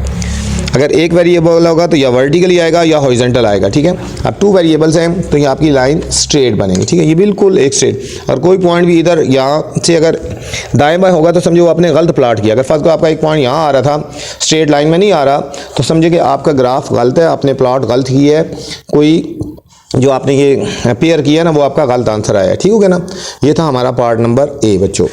अगर एक वेरिएबल होगा तो या वर्टिकली आएगा या हॉरिजॉन्टल आएगा। ठीक है, अब 2 वेरिएबल्स हैं तो ये आपकी लाइन स्ट्रेट बनेगी। ठीक है, ये बिल्कुल एक स्ट्रेट, और कोई पॉइंट भी इधर यहाँ से अगर दाएं बाएं होगा तो समझो वो आपने गलत प्लॉट किया। अगर फर्स्ट को आपका एक पॉइंट यहाँ आ रहा था, स्ट्रेट लाइन में नहीं आ रहा, तो समझे कि आपका ग्राफ गलत है, आपने प्लॉट गलत की है, कोई जो आपने ये पेयर किया ना वो आपका गलत आंसर आया है। ठीक हो गया ना, ये था हमारा पार्ट नंबर ए बच्चों।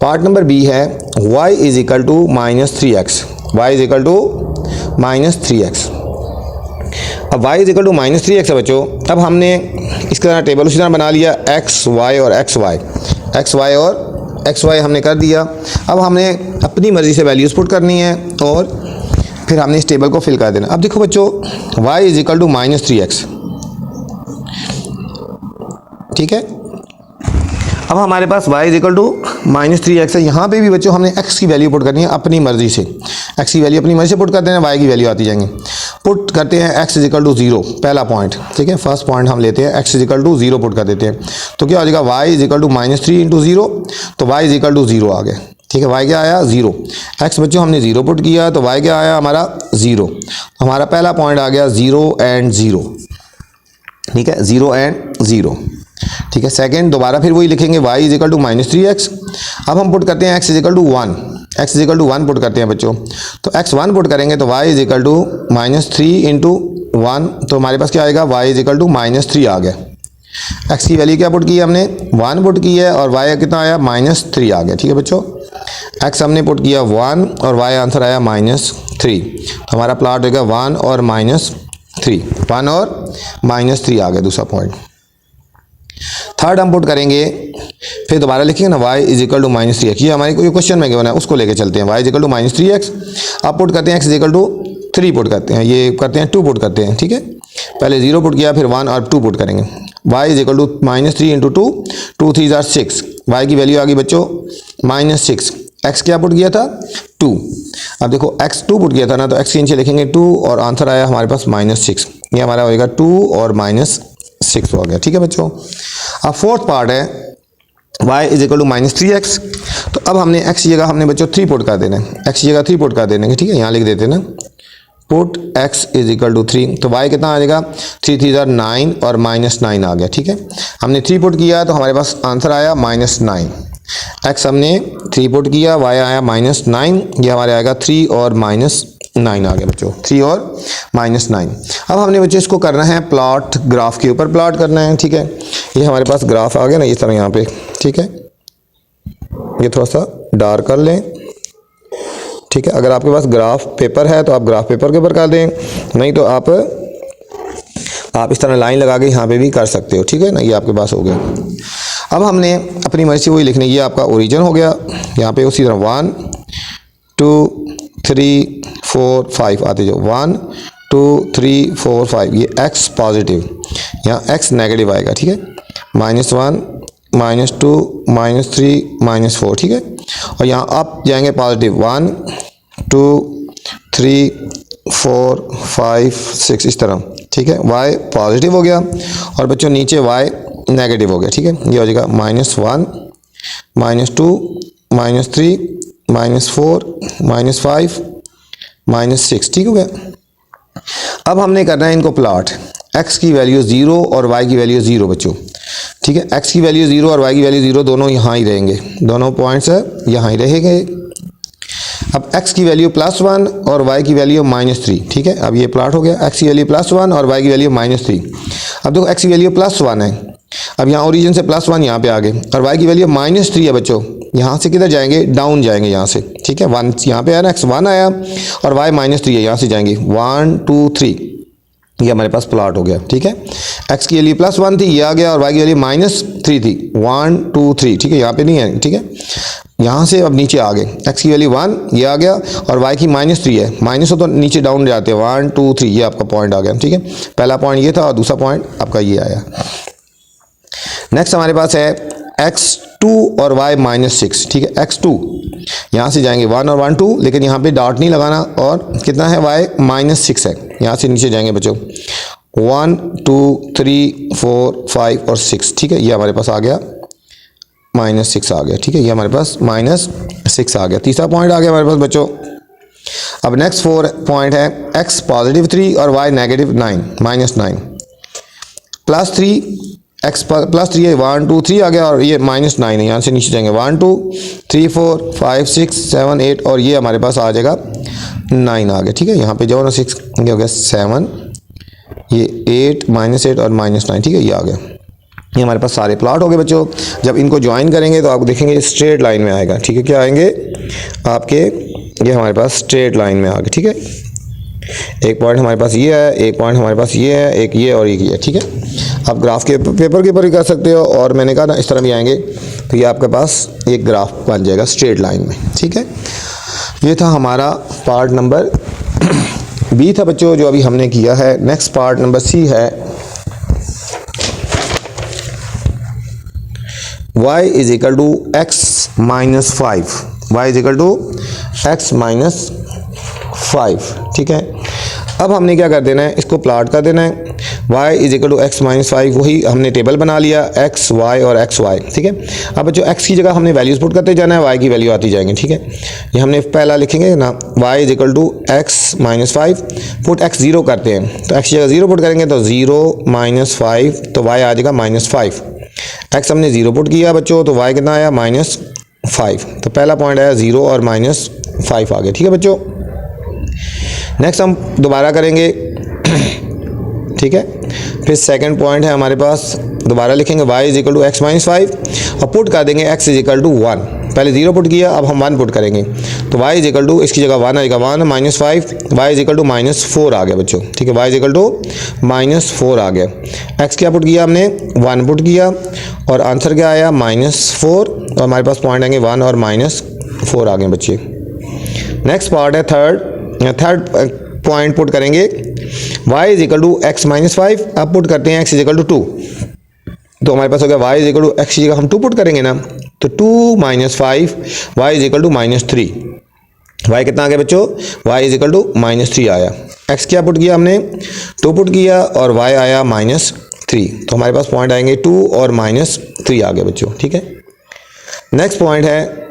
पार्ट नंबर बी है y is equal to -3x। y is equal to -3x। अब y is equal to -3x है बच्चों। अब हमने इसका तरह टेबल उसी तरह बना लिया, x y और x y और x y हमने कर दिया। अब हमने अपनी मर्ज़ी से वैल्यूज़ पुट करनी है और फिर हमने इस टेबल को फिल कर देना। अब देखो बच्चों, y is equal to -3x। ठीक है, अब हमारे पास y is equal to -3x है। यहाँ पे भी बच्चों हमने x की वैल्यू पुट करनी है अपनी मर्जी से। x की वैल्यू अपनी मर्जी से पुट करते हैं, y की वैल्यू आती जाएंगे। पुट करते हैं x इज इक्वल टू 0, पहला पॉइंट। ठीक है, फर्स्ट पॉइंट हम लेते हैं, x is equal to 0 put कर देते हैं, तो क्या हो जाएगा, y is equal to -3 into 0, तो y इज इक्वल टू 0 आ गया। ठीक है, y क्या आया, 0। x बच्चों हमने 0 पुट किया तो y क्या आया हमारा 0। हमारा पहला पॉइंट आ गया 0 एंड 0। ठीक है, 0 एंड 0। ठीक है, सेकंड दोबारा फिर वही लिखेंगे, y is equal to -3x। अब हम पुट करते हैं x is equal to 1। x is equal to 1 put करते हैं बच्चों, तो x 1 पुट करेंगे तो y is equal to -3 into 1, तो हमारे पास क्या आएगा, y इज इक्वल टू -3 आ गया। x की वैल्यू क्या पुट की है हमने, 1 पुट की है, और y कितना आया, -3 आ गया। ठीक है बच्चों, x हमने पुट किया 1 और y आंसर आया -3, तो हमारा प्लॉट होगा 1 और -3, 1 और -3 आ गया दूसरा पॉइंट। थर्ड हम पुट करेंगे, फिर दोबारा लिखेंगे ना, y is equal to -3x। ये हमारे कोई क्वेश्चन में गिवन है, उसको लेके चलते हैं। y is equal to -3x। अब पुट करते हैं x is equal to 3 put करते हैं, ये करते हैं 2 पुट करते हैं। ठीक है, पहले 0 पुट किया, फिर 1 और 2 पुट करेंगे। y is equal to -3 into 2, 2 3 जार 6। y की वैल्यू आ गई बच्चों -6। x क्या पुट किया था, 2। अब देखो x 2 पुट किया था ना, तो x के नीचे लिखेंगे 2 और आंसर आया हमारे पास -6। ये हमारा होएगा 2 और -6 हो गया। ठीक है बच्चों, अब फोर्थ पार्ट है y is equal to -3x। तो अब हमने x की जगह हमने बच्चों 3 पुट कर देना है, x की जगह 3 पुट कर देने। ठीक है, यहाँ लिख देते हैं ना, put x is equal to 3, तो y कितना आ जाएगा, 3 3 जार 9 और -9 आ गया। ठीक है, हमने 3 पुट किया तो हमारे पास आंसर आया -9। x हमने 3 पुट किया, y आया -9, ये हमारे आएगा 3 और -9 आ गया बच्चों, 3 और -9। अब हमने बच्चों इसको करना है प्लॉट, ग्राफ के ऊपर प्लॉट करना है। ठीक है, ये हमारे पास ग्राफ आ गया ना इस तरह यहाँ पे। ठीक है, ये थोड़ा सा डार्क कर लें, ठीक है। अगर आपके पास ग्राफ पेपर है तो आप ग्राफ पेपर के ऊपर कर दें, नहीं तो आप इस तरह लाइन लगा के यहाँ पे भी कर सकते हो, ठीक है ना। ये आपके पास हो गया। अब हमने अपनी मर्जी से वही लिखने, ये आपका ओरिजिन हो गया। यहाँ पे उसी तरह 1 2 3 4 5 आते जाओ, 1 2 3 4 5, ये x पॉजिटिव, यहाँ x नेगेटिव आएगा, ठीक है। -1 -2 -3 -4, ठीक है। और यहाँ आप जाएंगे पॉजिटिव 1 2 3 4 5 6 इस तरह, ठीक है। y पॉजिटिव हो गया और बच्चों नीचे y नेगेटिव हो गया, ठीक है। ये हो जाएगा -1 -2 -3 -4 -5 -6, ठीक हो गया। अब हमने करना है इनको प्लॉट, x की वैल्यू 0 और y की वैल्यू 0 बच्चों, ठीक है। x की वैल्यू 0 और y की वैल्यू 0 दोनों यहाँ ही रहेंगे, दोनों पॉइंट्स यहाँ ही रहेंगे। अब x की वैल्यू +1 और y की वैल्यू -3, ठीक है। अब ये प्लॉट हो गया, x की वैल्यू +1 और y की वैल्यू -3। अब देखो x की वैल्यू +1 है, अब यहाँ ओरिजिन से +1 यहाँ पे आ गए, और y की वैल्यू -3 है बच्चों। यहाँ से किधर जाएंगे, डाउन जाएंगे यहाँ से, ठीक है। 1 यहाँ पे आया ना, x 1 आया और y -3 है, यहाँ से जाएंगे 1 2 3, ये हमारे पास प्लॉट हो गया, ठीक है। x की वैल्यू +1 थी, ये आ गया, और y की वैल्यू -3 थी, 1 2 3, ठीक है। यहाँ पे नहीं है, ठीक है। यहाँ से अब नीचे आ गए, x की वैल्यू 1 ये आ गया और y की -3 है, माइनस हो तो नीचे डाउन जाते हैं, 1 2 3, ये आपका पॉइंट आ गया, ठीक है। पहला पॉइंट ये था और दूसरा पॉइंट आपका ये आया। नेक्स्ट हमारे पास है x2 और y -6, ठीक है। x2 यहाँ से जाएंगे 1 और 1 2, लेकिन यहाँ पे डॉट नहीं लगाना, और कितना है y -6 है, यहाँ से नीचे जाएंगे बच्चों 1 2 3 4 5 और 6, ठीक है। ये हमारे पास आ गया -6 आ गया, ठीक है। ये हमारे पास -6 आ गया। तीसरा पॉइंट आ गया हमारे पास बच्चों। अब नेक्स्ट 4 पॉइंट है x +3 और y -9 +3, x +3 है, 1 2 3 आ गया, और ये -9 है, यहाँ से नीचे जाएंगे 1 2 3 4 5 6 7 8, और ये हमारे पास आ जाएगा 9 आ गया, ठीक है। यहाँ पे जाओ ना 6, ये हो गया 7, ये 8 -8 और -9, ठीक है। ये आ गया, ये हमारे पास सारे प्लॉट हो गए बच्चों। जब इनको ज्वाइन करेंगे तो आप देखेंगे स्ट्रेट लाइन में आएगा, ठीक है। क्या आएंगे आपके, ये हमारे पास स्ट्रेट लाइन में आ गए, ठीक है। एक पॉइंट हमारे पास ये है, एक पॉइंट हमारे पास ये है, एक ये और एक ये, ठीक है। आप ग्राफ के पेपर के ऊपर भी कर सकते हो, और मैंने कहा ना इस तरह भी आएंगे, तो ये आपके पास एक ग्राफ बन जाएगा स्ट्रेट लाइन में, ठीक है। ये था हमारा पार्ट नंबर बी था बच्चों, जो अभी हमने किया है। नेक्स्ट पार्ट नंबर सी है y = x - 5, y = x - 5, ठीक है। अब हमने क्या कर देना है, इसको प्लॉट कर देना है। y = x - 5, वही हमने टेबल बना लिया, x y और x y, ठीक है। अब बच्चों x की जगह हमने वैल्यूज़ पुट करते जाना है, y की वैल्यू आती जाएंगी, ठीक है। ये हमने पहला लिखेंगे ना, y = x - 5, पुट x 0 करते हैं, तो x की जगह 0 पुट करेंगे तो 0 - 5, तो y आ जाएगा -5। x हमने 0 पुट किया बच्चों, तो y कितना आया -5, तो पहला पॉइंट आया 0 और -5 आ गया, ठीक है बच्चों। नेक्स्ट हम दोबारा करेंगे, ठीक है। फिर सेकंड पॉइंट है हमारे पास, दोबारा लिखेंगे y = x - 5 और पुट कर देंगे x = 1। पहले 0 पुट किया, अब हम 1 पुट करेंगे, तो y = इसकी जगह 1 आएगा, 1 -5, y = -4 आ गया बच्चों, ठीक है। y = -4 आ गया। x क्या पुट किया हमने, 1 पुट किया, और आंसर क्या आया -4, और हमारे पास पॉइंट आएंगे 1 और -4 आ गए बच्चे। नेक्स्ट पार्ट है थर्ड पॉइंट पुट करेंगे, y = x - 5, अब पुट करते हैं x = 2, तो हमारे पास हो गया y = x की जगह हम 2 पुट करेंगे ना, तो 2 - 5, y = -3, y कितना आ गया बच्चों, y = -3 आया। x क्या पुट किया हमने, 2 पुट किया, और y आया -3, तो हमारे पास पॉइंट आएंगे 2 और -3 आ गए बच्चों, ठीक है। नेक्स्ट पॉइंट है,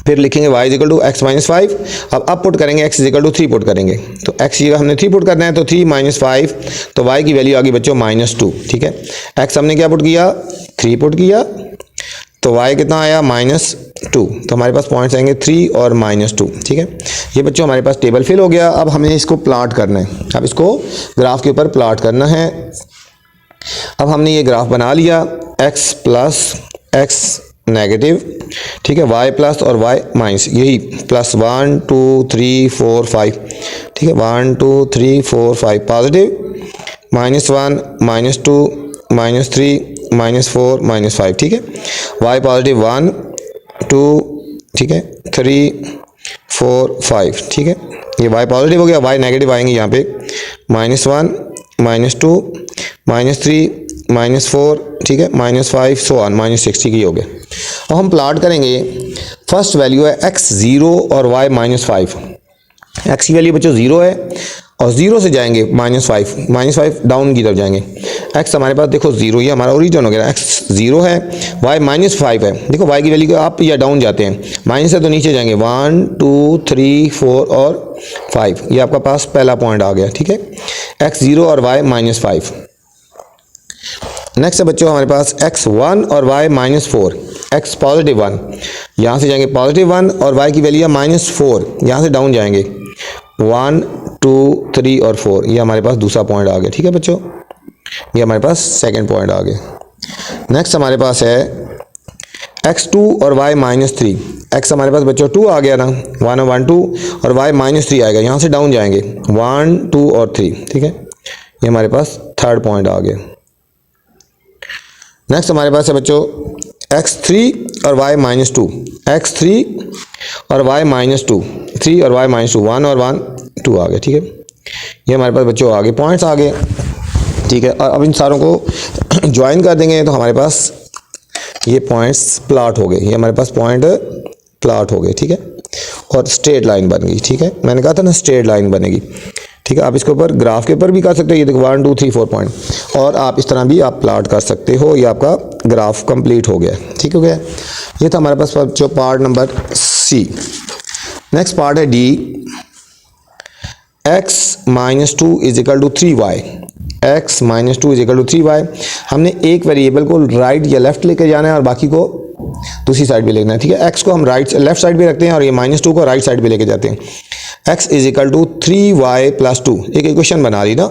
फिर लिखेंगे y = x - 5, अब पुट करेंगे x = 3 पुट करेंगे, तो x की जगह हमने 3 पुट करना है, तो 3 - 5, तो y की वैल्यू आ गई बच्चों -2, ठीक है। x हमने क्या पुट किया, 3 पुट किया, तो y कितना आया -2, तो हमारे पास पॉइंट्स आएंगे 3 और -2, ठीक है। ये बच्चों हमारे पास टेबल फिल हो गया। अब हमें इसको प्लॉट करना है, अब इसको ग्राफ के ऊपर प्लॉट करना है। अब हमने ये ग्राफ बना लिया, x + x नेगेटिव, ठीक है, y प्लस और y माइनस, यही प्लस 1 2 3 4 5, ठीक है, 1 2 3 4 5 पॉजिटिव, -1 -2 -3 -4 -5, ठीक है, y पॉजिटिव 1 2, ठीक है, 3 4 5, ठीक है, ये y पॉजिटिव हो गया, y नेगेटिव आएंगे यहाँ पे -1 -2 -3 -4, ठीक है, -5 सो ऑन -6, ठीक है, हो गया। अब हम प्लॉट करेंगे, फर्स्ट वैल्यू है x0 और y -5, x की वैल्यू बच्चों 0 है और 0 से जाएंगे -5 डाउन की तरफ जाएंगे। x हमारे पास देखो 0, ये हमारा ओरिजिन हो गया, x 0 है, y -5 है, देखो y की वैल्यू अप या डाउन जाते हैं, माइनस है तो नीचे जाएंगे 1 2 3 4 और 5, ये आपका पास पहला पॉइंट आ गया, ठीक है, x0 और y -5। नेक्स्ट है बच्चों हमारे पास x1 और y -4, x पॉजिटिव 1, यहाँ से जाएंगे +1 और y की वैल्यू है -4, यहाँ से डाउन जाएंगे 1 2 3 और 4, ये हमारे पास दूसरा पॉइंट आ गया, ठीक है बच्चों, ये हमारे पास सेकंड पॉइंट आ गया। नेक्स्ट हमारे पास है x2 और y -3, x हमारे पास बच्चों 2 आ गया ना, 1 1 2 और y -3 आएगा, यहाँ से डाउन जाएंगे 1 2 और 3, ठीक है, ये हमारे पास थर्ड पॉइंट आ गया। नेक्स्ट हमारे पास है बच्चों x3 और y -2, x3 और y -2, 3 और y -2, 1 और 1 2 आ गए, ठीक है, ये हमारे पास बच्चों आगे पॉइंट्स आ गए, ठीक है। और अब इन सारों को ज्वाइन कर देंगे तो हमारे पास ये पॉइंट्स प्लॉट हो गए, ये हमारे पास पॉइंट प्लॉट हो गए, ठीक है, और स्ट्रेट लाइन बन गई, ठीक है, मैंने कहा था ना स्ट्रेट लाइन बनेगी, ठीक है। आप इसके ऊपर ग्राफ के ऊपर भी कर सकते हो, ये देखो 1 2 3 4 पॉइंट, और आप इस तरह भी आप प्लॉट कर सकते हो, ये आपका ग्राफ कंप्लीट हो गया, ठीक हो गया। ये था हमारे पास जो part number C. Next part है D, x -2 = 3y, x -2 = 3y। हमने एक वेरिएबल को राइट या लेफ्ट लेके जाना है और बाकी को दूसरी साइड पे लेना है, ठीक है, x को हम लेफ्ट साइड पे रखते हैं और ये -2 को राइट साइड पे लेके जाते हैं। x = 3y + 2, एक इक्वेशन बना ली ना,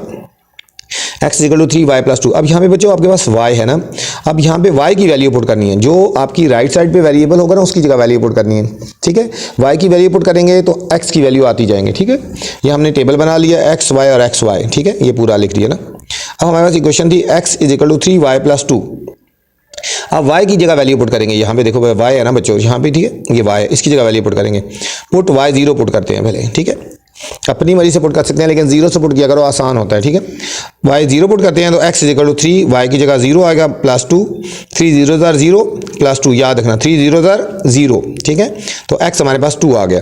x = 3y + 2। अब यहाँ पे बच्चों आपके पास y है ना, अब यहाँ पे y की वैल्यू पुट करनी है, जो आपकी राइट साइड पे वेरिएबल होगा ना उसकी जगह वैल्यू पुट करनी है, ठीक है, y की वैल्यू पुट करेंगे तो x की वैल्यू आती जाएंगे, ठीक है, ये हमने टेबल बना लिया x y और x y, ठीक है, ये पूरा लिख दिया ना। अब हमारे पास इक्वेशन थी x = 3y + 2, अब y की जगह वैल्यू पुट करेंगे, यहाँ पे देखो y है ना बच्चों, यहाँ पे, ठीक है, ये y है, इसकी जगह वैल्यू पुट करेंगे, पुट y0 पुट करते हैं पहले, ठीक है, अपनी मर्जी से पुट कर सकते हैं लेकिन 0 से पुट किया करो, आसान होता है, ठीक है, y0 पुट करते हैं तो x = 3, y की जगह 0 आएगा +2, 3 0 0 +2, याद रखना 3 0 0, ठीक है, तो x हमारे पास 2 आ गया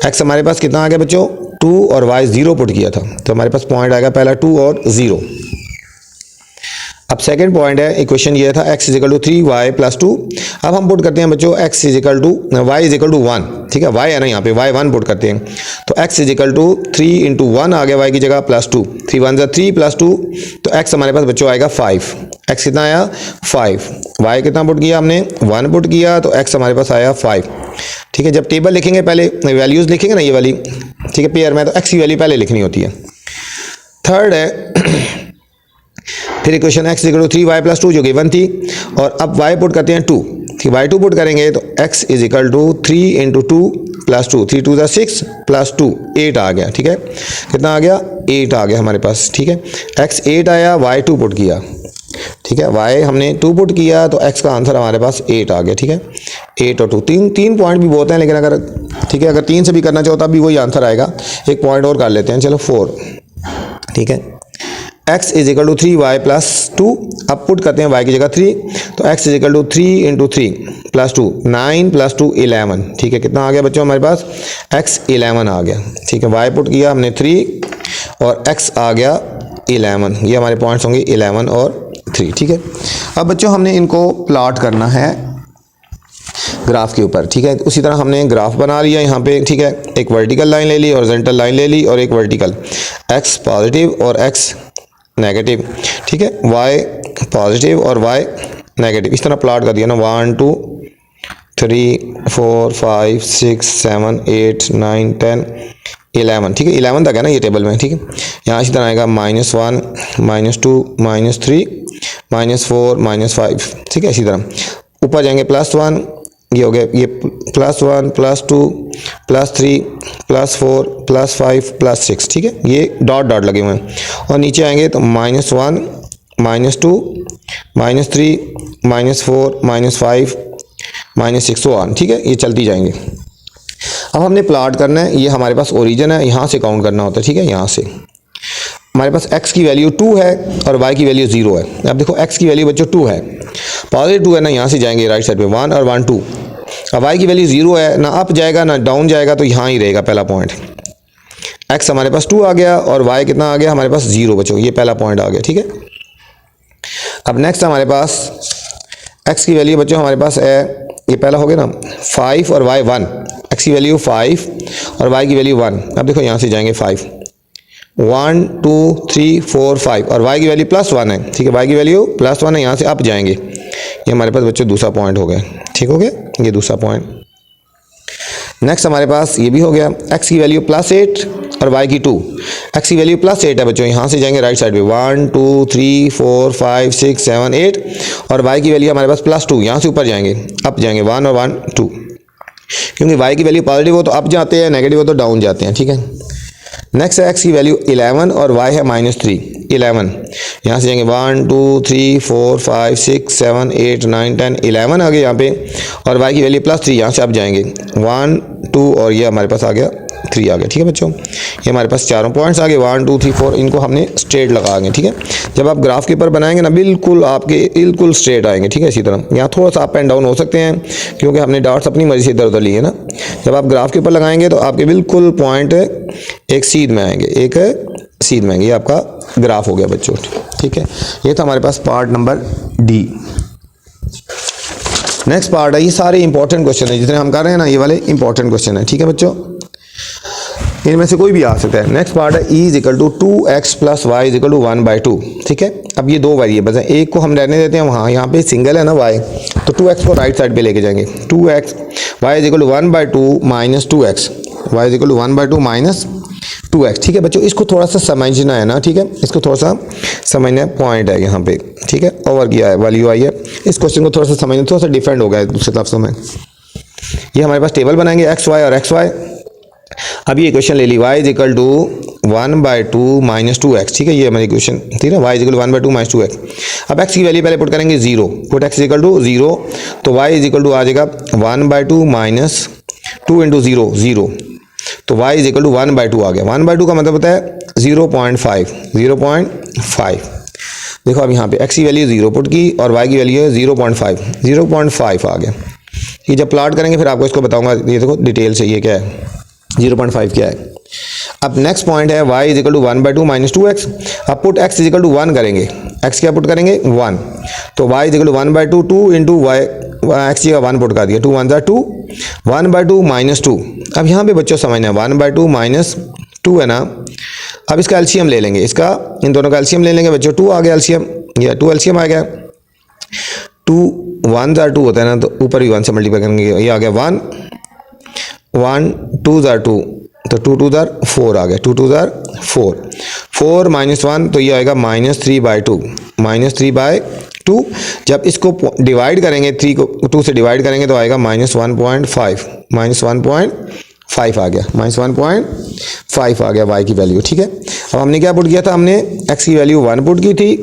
x हमारे पास कितना आ गया बच्चों 2, और y 0 पुट किया था तो हमारे पास पॉइंट आएगा पहला 2 और 0। अब सेकंड पॉइंट है, इक्वेशन ये था x = 3y + 2। अब हम पुट करते हैं बच्चों y = 1, ठीक है, y है ना यहाँ पे, y 1 पुट करते हैं तो x = 3 × 1 आ गया y की जगह +2, 3 1 3 +2, तो x हमारे पास बच्चों आएगा 5, x कितना आया 5, y कितना पुट किया हमने 1 पुट किया तो x हमारे पास आया 5, ठीक है। जब टेबल लिखेंगे पहले वैल्यूज़ लिखेंगे ना ये वाली, ठीक है, पेयर में, तो x की वैल्यू पहले लिखनी होती है। थर्ड है फिर इक्वेशन x = 3y + 2 जो गिवन थी, और अब y पुट करते हैं 2, ठीक, y2 पुट करेंगे तो x = 3 × 2 + 2, 3 2 6 + 2 8 आ गया, ठीक है, कितना आ गया 8 आ गया हमारे पास, ठीक है, x 8 आया, y2 पुट किया, ठीक है, y हमने 2 पुट किया तो x का आंसर हमारे पास 8 आ गया, ठीक है, 8 और 2, तीन पॉइंट भी बहुत हैं लेकिन अगर, ठीक है, अगर 3 से भी करना चाहो तब भी वही आंसर आएगा, एक पॉइंट और कर लेते हैं, चलो 4, ठीक है, x = 3y + 2, अब पुट करते हैं y की जगह 3, तो x = 3 × 3 + 2, 9 + 2 11, ठीक है, कितना आ गया बच्चों हमारे पास x 11 आ गया, ठीक है, y पुट किया हमने 3 और x आ गया 11, ये हमारे पॉइंट्स होंगे 11 और 3, ठीक है। अब बच्चों हमने इनको प्लॉट करना है ग्राफ के ऊपर, ठीक है, उसी तरह हमने ग्राफ बना लिया यहाँ पे, ठीक है, एक वर्टिकल लाइन ले ली, हॉरिजॉन्टल लाइन ले ली और एक वर्टिकल, x पॉजिटिव और x नेगेटिव, ठीक है, y पॉजिटिव और y नेगेटिव, इस तरह प्लॉट कर दिया ना, 1 2 3 4 5 6 7 8 9 10 11, ठीक है, 11 तक है ना ये टेबल में, ठीक है, यहाँ इसी तरह आएगा -1 -2 -3 -4 -5, ठीक है, इसी तरह ऊपर जाएंगे +1, ये हो गया ये +1 +2 +3 +4 +5 +6, ठीक है, ये डॉट डॉट लगे हुए हैं। और नीचे आएंगे तो -1 -2 -3 -4 -5 -6 so on, ठीक है, ये चलती जाएंगे। अब हमने प्लॉट करना है, ये हमारे पास ओरिजिन है, यहाँ से काउंट करना होता है, ठीक है। यहाँ से हमारे पास x की वैल्यू 2 है और y की वैल्यू 0 है। अब देखो x की वैल्यू बच्चों 2 है, पॉजिटिव 2 है ना, यहाँ से जाएंगे राइट साइड पे 1 और 1 2। अब y की वैल्यू 0 है, ना अप जाएगा ना डाउन जाएगा, तो यहाँ ही रहेगा पहला पॉइंट। x हमारे पास 2 आ गया और y कितना आ गया हमारे पास 0 बच्चों, ये पहला पॉइंट आ गया, ठीक है। अब नेक्स्ट हमारे पास x की वैल्यू बच्चों हमारे पास है, ये पहला हो गया ना 5 और y 1, x की वैल्यू 5 और y की वैल्यू 1। अब देखो यहाँ से जाएंगे 5 1 2 3 4 5 और y की वैल्यू +1 है, ठीक है, y की वैल्यू +1 है, यहाँ से अप जाएंगे, ये हमारे पास बच्चों दूसरा पॉइंट हो गया, ठीक हो गया, ये दूसरा पॉइंट। नेक्स्ट हमारे पास ये भी हो गया, x की वैल्यू +8 और y की 2, x की वैल्यू +8 है बच्चों, यहाँ से जाएंगे राइट साइड पे 1 2 3 4 5 6 7 8 और y की वैल्यू हमारे पास +2, यहाँ से ऊपर जाएंगे अप जाएंगे 1 और 1 2, क्योंकि y की वैल्यू पॉजिटिव हो तो अप जाते हैं, नेगेटिव हो तो डाउन जाते हैं, ठीक है। नेक्स्ट है x की वैल्यू 11 और y है -3 11, यहाँ से जाएंगे 1 2 3 4 5 6 7 8 9 10 11 आ गए यहाँ पे, और y की वैल्यू +3, यहाँ से आप जाएंगे 1 2 और ये हमारे पास आ गया 3 आ गया, ठीक है बच्चों। ये हमारे पास चारों पॉइंट्स आ गए 1 2 3 4, इनको हमने स्ट्रेट लगाएंगे, ठीक है। जब आप ग्राफ के ऊपर बनाएंगे ना बिल्कुल आपके बिल्कुल स्ट्रेट आएंगे, ठीक है। इसी तरह यहाँ थोड़ा सा अप एंड डाउन हो सकते हैं, क्योंकि हमने डॉट्स अपनी मर्जी से इधर उधर लिए ना। जब आप ग्राफ के ऊपर लगाएंगे तो आपके बिल्कुल पॉइंट एक सीध में आएंगे, एक सीध में आएंगे, ये आपका ग्राफ हो गया बच्चों, ठीक है। ये था हमारे पास part number D. Next part है, ये सारे इंपॉर्टेंट क्वेश्चन है जितने हम कर रहे हैं ना, ये वाले इंपॉर्टेंट क्वेश्चन है, ठीक है बच्चों, इनमें से कोई भी आ सकता है। नेक्स्ट पार्ट है e = 2x + y = 1/2, ठीक है। अब ये दो वेरिएबल्स हैं, एक को हम रहने देते हैं वहाँ, यहाँ पे सिंगल है ना y, तो 2x को राइट साइड पे लेके जाएंगे, 2x y = 1/2 - 2x, y = 1/2 - 2x, ठीक है बच्चों। इसको थोड़ा सा समझना है ना, ठीक है, इसको थोड़ा सा समझना पॉइंट है यहाँ पे, ठीक है, ओवर किया है वैल्यू आई है, इस क्वेश्चन को थोड़ा सा समझना, थोड़ा सा डिफरेंट हो गया है दूसरे लफ्ज़ों में। ये हमारे पास टेबल बनाएंगे x y और x y। अब ये इक्वेशन ले ली y = 1/2 - 2x, ठीक है, ये हमारी इक्वेशन थी ना, y = 1/2 - 2x। अब x की वैल्यू पहले पुट करेंगे 0, पुट x = 0, तो y = आ जाएगा 1/2 - 2 × 0 0, तो y = 1/2 आ गया। 1/2 का मतलब होता है 0.5 0.5। देखो अब यहाँ पे x की वैल्यू 0 पुट की और y की वैल्यू है 0.5 आ गया। ये जब प्लॉट करेंगे फिर आपको इसको बताऊंगा, ये देखो डिटेल से ये क्या है 0.5 क्या है। अब नेक्स्ट पॉइंट है y = 1/2 - 2x। अब पुट x = 1 करेंगे, x क्या पुट करेंगे 1, तो y = 1/2 2 × y, x की 1 पुट कर दिया, 2 1 2 1/2 - 2। अब यहाँ पे बच्चों समझना है 1/2 - 2 है ना। अब इसका एलसीएम ले लेंगे, इसका इन दोनों का एलसीएम ले लेंगे बच्चों, 2 आ गया एलसीएम, ये 2 एलसीएम आ गया, 2 1 2 होता है ना, तो ऊपर भी 1 से मल्टीप्लाई करेंगे, ये आ गया 1 1 2 2, तो 2 2 4 आ गया, 2 2 4 4 - 1, तो ये आएगा -3/2 -3/2। जब इसको डिवाइड करेंगे 3 को 2 से डिवाइड करेंगे तो आएगा -1.5 -1.5 आ गया, -1.5 आ गया y की वैल्यू, ठीक है। अब हमने क्या पुट किया था, हमने x की वैल्यू 1 पुट की थी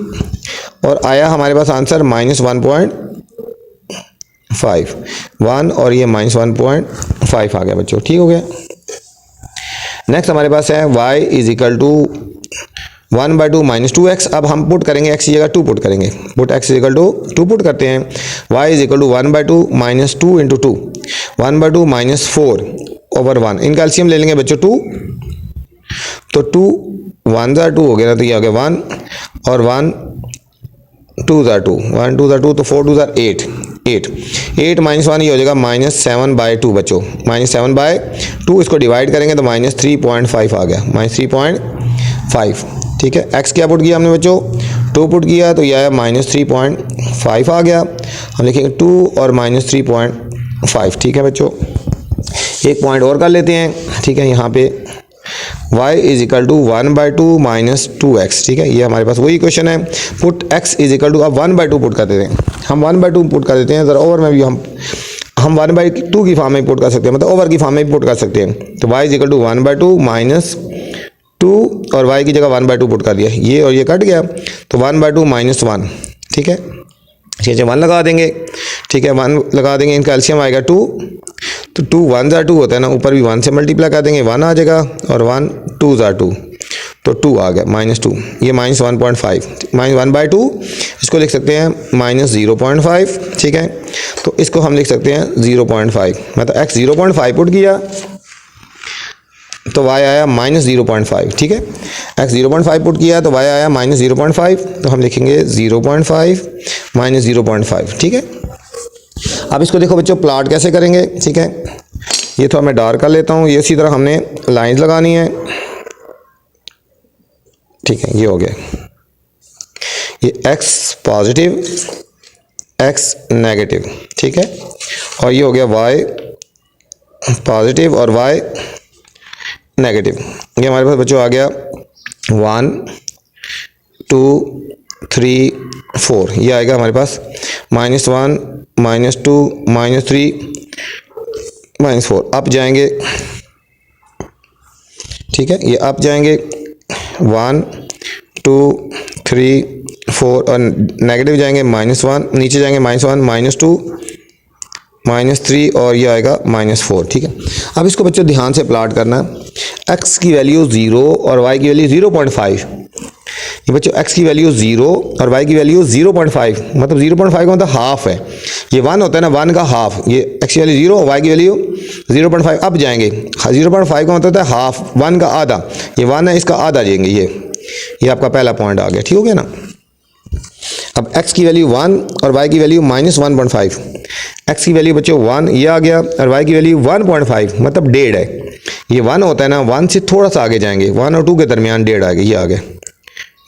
और आया हमारे पास आंसर -1.5 1 और ये -1.5 आ गया बच्चों, ठीक हो गया। नेक्स्ट हमारे पास है y = 1/2 - 2x। अब हम पुट करेंगे x की जगह 2 पुट करेंगे, पुट x = 2 पुट करते हैं, y = 1/2 - 2 × 2 1/2 - 4 / 1। इनका एलसीएम ले लेंगे बच्चों 2, तो 2 1 2 हो गया ना, तो ये आ गया 1 और 1 2 2 1 2 2, तो 4 2 8 8 -1 ये हो जाएगा -7/2 बच्चों, -7/2। इसको डिवाइड करेंगे तो -3.5 आ गया, -3.5, ठीक है। x क्या पुट किया हमने बच्चों 2 पुट किया, तो ये आया -3.5 आ गया। हम लिखेंगे 2 और -3.5, ठीक है बच्चों। एक पॉइंट और कर लेते हैं, ठीक है, यहाँ पे y is equal to 1/2 minus 2x, ठीक है। ये हमारे पास वही क्वेश्चन है। Put x is equal to, अब 1/2 पुट कर देते हैं, हम 1/2 पुट कर देते हैं। ज़रा ओवर में भी हम 1/2 की फॉर्म में पुट कर सकते हैं, मतलब ओवर की फॉर्म में पुट कर सकते हैं। तो y is equal to 1/2 minus 2 और y की जगह 1/2 पुट कर दिया, ये और ये कट गया, तो 1/2 माइनस 1, ठीक है। इसके 1 लगा देंगे, ठीक है, 1 लगा देंगे, इनका एलसीएम आएगा 2, तो 2 1 ज़ा 2 होता है ना, ऊपर भी 1 से मल्टीप्लाई कर देंगे, 1 आ जाएगा, और 1 2 ज़ा 2, तो 2 आ गया, -2, ये -1.5, -1/2, इसको लिख सकते हैं -0.5, ठीक है। तो इसको हम लिख सकते हैं 0.5, मतलब x 0.5 पुट किया तो y आया -0.5, ठीक है। x 0.5 पुट किया तो y आया -0.5, तो हम लिखेंगे 0.5 -0.5, ठीक है। अब इसको देखो बच्चों प्लॉट कैसे करेंगे, ठीक है। ये थोड़ा मैं डार्क कर लेता हूँ, ये इसी तरह हमने लाइंस लगानी है, ठीक है। ये हो गया, ये x पॉजिटिव x नेगेटिव, ठीक है, और ये हो गया y पॉजिटिव और y नेगेटिव। ये हमारे पास बच्चों आ गया 1 2 3 4, ये आएगा हमारे पास -1 -2 -3 -4, अप जाएंगे, ठीक है। ये अप जाएंगे 1 2 3 4, और नेगेटिव जाएंगे -1, नीचे जाएंगे -1 -2 -3, और ये आएगा -4, ठीक है। अब इसको बच्चों ध्यान से प्लॉट करना है। x की वैल्यू 0 और y की वैल्यू 0.5, ये बच्चों x की वैल्यू 0 और y की वैल्यू 0.5, मतलब 0.5 का मतलब हाफ है, ये 1 होता है ना, 1 का हाफ, ये x की वैल्यू 0, y की वैल्यू 0.5, अब जाएंगे 0.5 का मतलब होता है हाफ, 1 का आधा, ये 1 है, इसका आधा जाएंगे, ये आपका पहला पॉइंट आ गया, ठीक हो गया ना। अब x की वैल्यू 1 और y की वैल्यू -1.5, x की वैल्यू बच्चों 1 ये आ गया, और y की वैल्यू 1.5, मतलब 1.5 है, ये 1 होता है ना, 1 से थोड़ा सा आगे जाएंगे, 1 और 2 के दरमियान 1.5 आ गया,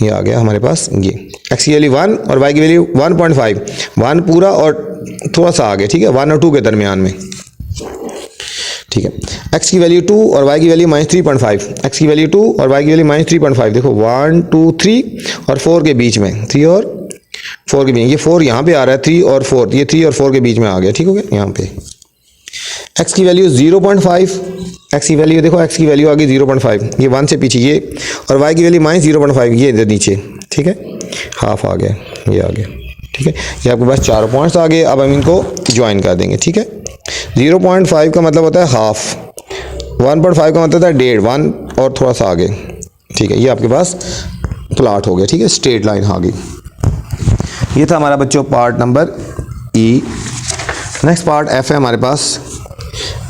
ये आ गया हमारे पास, ये x की वैल्यू 1 और y की वैल्यू 1.5, 1 पूरा और थोड़ा सा आगे, ठीक है, 1 और 2 के दरमियान में, ठीक है। x की वैल्यू 2 और y की वैल्यू -3.5, x की वैल्यू 2 और y की वैल्यू -3.5, देखो 1 2 3 और 4 के बीच में, 3 और 4 के बीच, ये 4 यहाँ पे आ रहा है, 3 और 4, ये 3 और 4 के बीच में आ गया, ठीक हो गया। यहाँ पे x की वैल्यू 0.5, x की वैल्यू देखो, x की वैल्यू आ गई 0.5, ये 1 से पीछे ये, और y की वैल्यू -0.5, ये इधर नीचे, ठीक है, हाफ आ गया, ये आ गया, ठीक है। ये आपके पास 4 पॉइंट्स आ गए। अब हम इनको ज्वाइन कर देंगे, ठीक है। 0.5 का मतलब होता है हाफ, 1.5 का मतलब होता है 1.5, 1 और थोड़ा सा आगे, ठीक है। ये आपके पास प्लॉट हो गया, ठीक है, स्ट्रेट लाइन आ गई। ये था हमारा बच्चों पार्ट नंबर ई। नेक्स्ट पार्ट एफ है हमारे पास,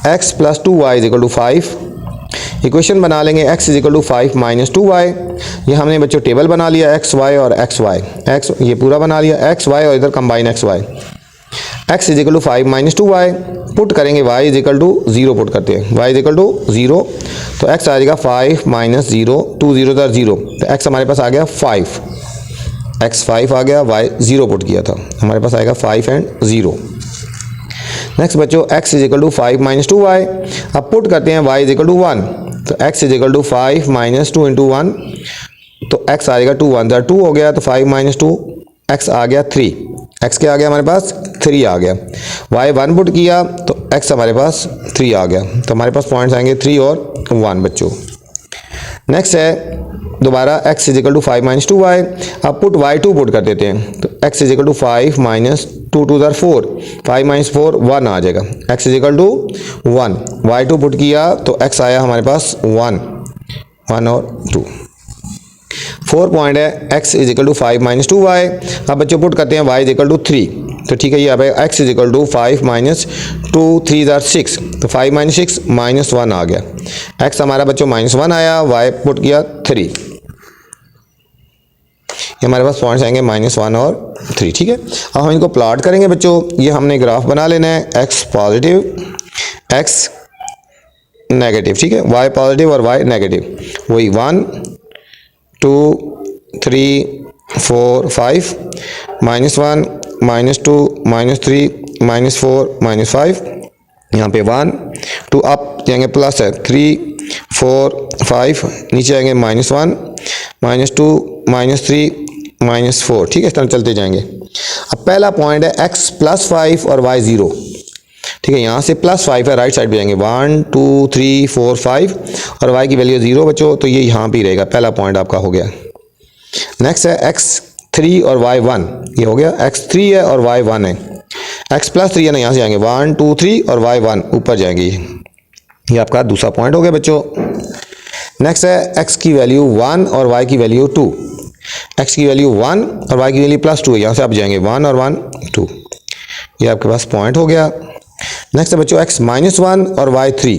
x + 2y = 5। इक्वेशन बना लेंगे x = 5 - 2y। ये हमने बच्चों टेबल बना लिया, x y और x y, x ये पूरा बना लिया, x y और इधर combine x y। x = 5 - 2y, put करेंगे y = 0 पुट करते हैं, y = 0, तो x आ जाएगा 5 - 0, 2 0 = 0, तो x हमारे पास आ गया 5, x 5 आ गया, y 0 पुट किया था, हमारे पास आएगा 5 और 0। नेक्स्ट बच्चों x = 5 - 2y, अब पुट करते हैं y = 1, तो x = 5 - 2 × 1, तो x आ जाएगा 2 1 = 2 हो गया, तो 5 - 2, x आ गया 3, x क्या आ गया हमारे पास 3 आ गया, y 1 पुट किया तो x हमारे पास 3 आ गया, तो हमारे पास पॉइंट्स आएंगे 3 और 1 बच्चों। नेक्स्ट है दोबारा x = 5 - 2y, अब पुट y2 पुट कर देते हैं, तो x = 5 - 2 2 = 4, 5 - 4 1 आ जाएगा, x = 1, y2 पुट किया तो x आया हमारे पास 1 और 2। 4 पॉइंट है, x = 5 - 2y। अब बच्चों पुट करते हैं y = 3, तो ठीक है, ये अब x = 5 - 2 3 = 6, तो 5 - 6 -1 आ गया, x हमारा बच्चों -1 आया, y पुट किया 3, ये हमारे पास पॉइंट्स आएंगे -1 और 3, ठीक है। अब हम इनको प्लॉट करेंगे बच्चों, ये हमने ग्राफ बना लेना है, x पॉजिटिव x नेगेटिव, ठीक है, y पॉजिटिव और y नेगेटिव, वही 1 2 3 4 5 -1 -2 -3 -4 -5, यहाँ पे 1 2 अप जाएंगे, प्लस है 3 4 5, नीचे आएंगे -1 -2 -3 -4, ठीक है, इस तरह चलते जाएंगे। अब पहला पॉइंट है x +5 और y 0, ठीक है, यहाँ से +5 है, राइट साइड पे जाएंगे 1 2 3 4 5 और y की वैल्यू 0 बच्चों, तो ये यहाँ पे ही रहेगा, पहला पॉइंट आपका हो गया। नेक्स्ट है x3 और y 1, ये हो गया, x3 है और y 1 है, x +3 है ना, यहाँ से जाएंगे 1 2 3 और y 1 ऊपर जाएंगे, ये आपका दूसरा पॉइंट हो गया बच्चों। नेक्स्ट है x की वैल्यू 1 और y की वैल्यू 2, x की वैल्यू 1 और y की वैल्यू +2 है, यहाँ से आप जाएंगे 1 और 1 2, ये आपके पास पॉइंट हो गया। नेक्स्ट है बच्चों x -1 और y 3,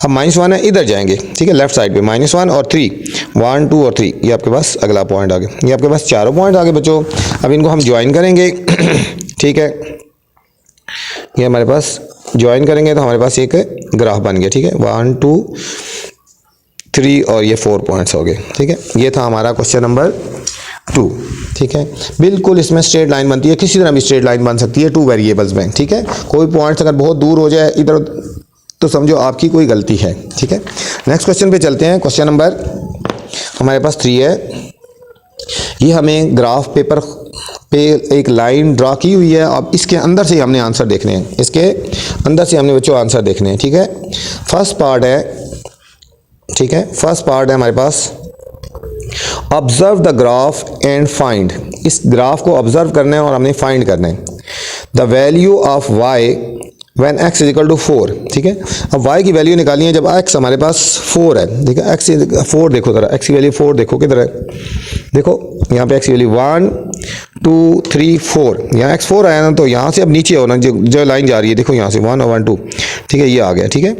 अब -1 है, इधर जाएंगे, ठीक है, लेफ्ट साइड पे -1 और 3 1 2 और 3, ये आपके पास अगला पॉइंट आ गया। ये आपके पास चारों पॉइंट आ गए बच्चों। अब इनको हम ज्वाइन करेंगे ठीक है, ये हमारे पास ज्वाइन करेंगे तो हमारे पास एक ग्राफ बन गया, ठीक है, 1 2 3 और ये 4 पॉइंट्स हो गए, ठीक है। ये था हमारा क्वेश्चन नंबर 2, ठीक है। बिल्कुल इसमें स्ट्रेट लाइन बनती है, किसी तरह भी स्ट्रेट लाइन बन सकती है 2 वेरिएबल्स में, ठीक है। कोई पॉइंट्स अगर बहुत दूर हो जाए इधर तो समझो आपकी कोई गलती है, ठीक है। नेक्स्ट क्वेश्चन पे चलते हैं। क्वेश्चन नंबर हमारे पास 3 है। ये हमें ग्राफ पेपर पे एक लाइन ड्रा की हुई है, अब इसके अंदर से हमने आंसर देखने हैं, इसके अंदर से हमने बच्चों आंसर देखने हैं, ठीक है। फर्स्ट पार्ट है, ठीक है, फर्स्ट पार्ट है हमारे पास observe the graph and find, इस ग्राफ को ऑब्जर्व करना है और हमने फाइंड करना है the value of y when x = 4, ठीक है। अब y की वैल्यू निकाली है जब x हमारे पास 4 है, ठीक है, x 4 देखो जरा, x की वैल्यू 4 देखो किधर है, देखो यहाँ पे x की वैल्यू 1 2 3 4, यहाँ x 4 आया ना, तो यहाँ से अब नीचे हो ना, जो लाइन जा रही है देखो यहाँ से 1 और 1 2, ठीक है, ये आ गया, ठीक है।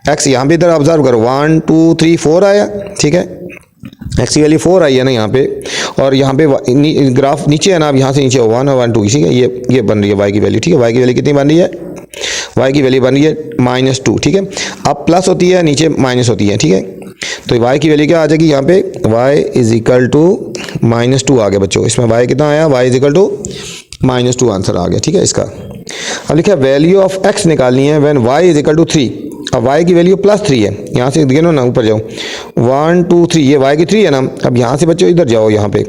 x यहाँ पे इधर ऑब्जर्व करो 1 2 3 4 आया, ठीक है, x की वैल्यू 4 आई है ना यहाँ पे, और यहाँ पे ग्राफ नीचे है ना, अब यहाँ से नीचे 1 और 1 2, ठीक है, ये बन रही है y की वैल्यू, ठीक है। y की वैल्यू कितनी बन रही है, y की वैल्यू बन रही है -2, ठीक है। अब प्लस होती है, नीचे माइनस होती है, ठीक है, तो y की वैल्यू क्या आ जाएगी यहाँ पे, y = -2 आ गया बच्चों। इसमें y कितना आया, y = -2 आंसर आ गया, ठीक है इसका। अब लिखा वैल्यू ऑफ x निकालनी है व्हेन y = 3, अब y की वैल्यू +3 है, यहाँ से गिनो ना, ऊपर जाओ 1 2 3, ये y की 3 है ना, अब यहाँ से बच्चों इधर जाओ, यहाँ पे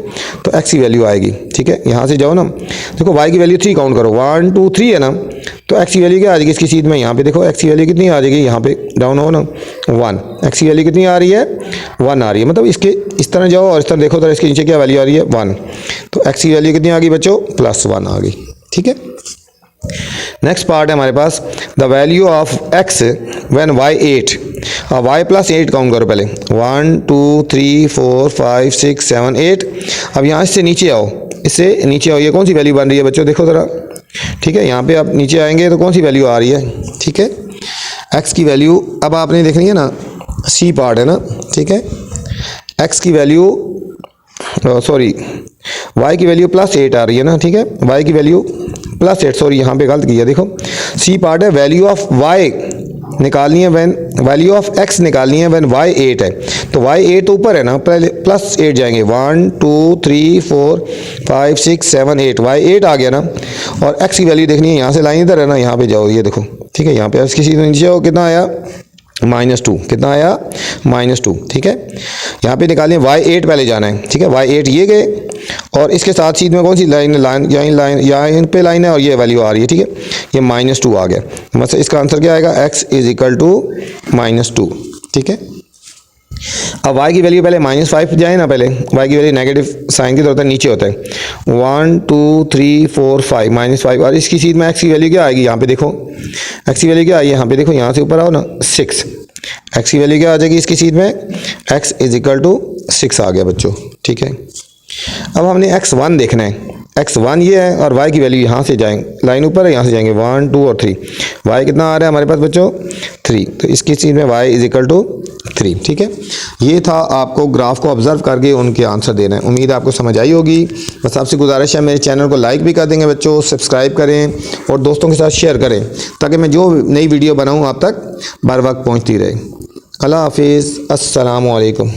तो x की वैल्यू आएगी, ठीक है, यहाँ से जाओ ना, देखो y की वैल्यू 3 काउंट करो, 1 2 3 है ना, तो x की वैल्यू क्या आ जाएगी इसकी सीध में, यहाँ पे देखो x की वैल्यू कितनी आ जाएगी, यहाँ पे डाउन हो ना 1, x की वैल्यू कितनी आ रही है 1 आ रही है, मतलब इसके इस तरह जाओ और इस तरह देखो तो इसके नीचे क्या वैल्यू आ रही है 1, तो x की वैल्यू कितनी आ गई बच्चों +1 आ गई, ठीक है। नेक्स्ट पार्ट है हमारे पास the value of x when y 8, अब y +8 काउंट करो पहले 1 2 3 4 5 6 7 8, अब यहाँ से नीचे आओ, इससे नीचे आओ, ये कौन सी वैल्यू बन रही है बच्चों देखो ज़रा, ठीक है, यहाँ पे आप नीचे आएंगे तो कौन सी वैल्यू आ रही है, ठीक है, x की वैल्यू अब आपने देखनी है ना, सी पार्ट है ना, ठीक है, x की वैल्यू सॉरी y की वैल्यू +8 आ रही है ना, ठीक है, y की वैल्यू +8, सॉरी यहाँ पे गलत किया, देखो सी पार्ट है वैल्यू ऑफ y निकालनी है व्हेन, वैल्यू ऑफ x निकालनी है व्हेन y 8 है, तो y 8 ऊपर है ना, पहले +8 जाएंगे 1 2 3 4 5 6 7 8, y 8 आ गया ना, और x की वैल्यू देखनी है, यहाँ से लाइन इधर है ना, यहाँ पे जाओ, ये देखो, ठीक है, यहाँ पे x की सीधे नीचे आओ, कितना आया -2, कितना आया -2, ठीक है। यहाँ पे निकालें y 8 पहले जाना है, ठीक है, y 8 ये गए, और इसके साथ सीध में कौन सी लाइन यहाँ इन पे लाइन है, और ये वैल्यू आ रही है, ठीक है, ये -2 आ गया, मतलब इसका आंसर क्या आएगा x = -2, ठीक है। अब y की वैल्यू पहले -5 जाए ना, पहले y की वैल्यू नेगेटिव साइन की जरूरत है, नीचे होता है 1 2 3 4 5 -5, और इसकी सीध में x की वैल्यू क्या आएगी, यहाँ पे देखो x की वैल्यू क्या आई है, यहाँ पे देखो, यहाँ से ऊपर आओ ना 6, x की वैल्यू क्या आ जाएगी इसकी सीध में, x = 6 आ गया बच्चों, ठीक है। अब हमने x1 देखना है, x1 ये है, और y की वैल्यू यहाँ से जाएंगे, लाइन ऊपर है, यहाँ से जाएंगे 1 2 और 3, y कितना आ रहा है हमारे पास बच्चों 3, तो इसकी चीज़ में y = 3, ठीक है। ये था आपको ग्राफ को ऑब्जर्व करके उनके आंसर देना है। उम्मीद आपको समझ आई होगी। बस आपसे गुजारिश है मेरे चैनल को लाइक भी कर देंगे बच्चों, सब्सक्राइब करें और दोस्तों के साथ शेयर करें, ताकि मैं जो नई वीडियो बनाऊँ आप तक बर वक्त पहुँचती रहे। अल्लाह हाफिज़, अस्सलामु अलैकुम।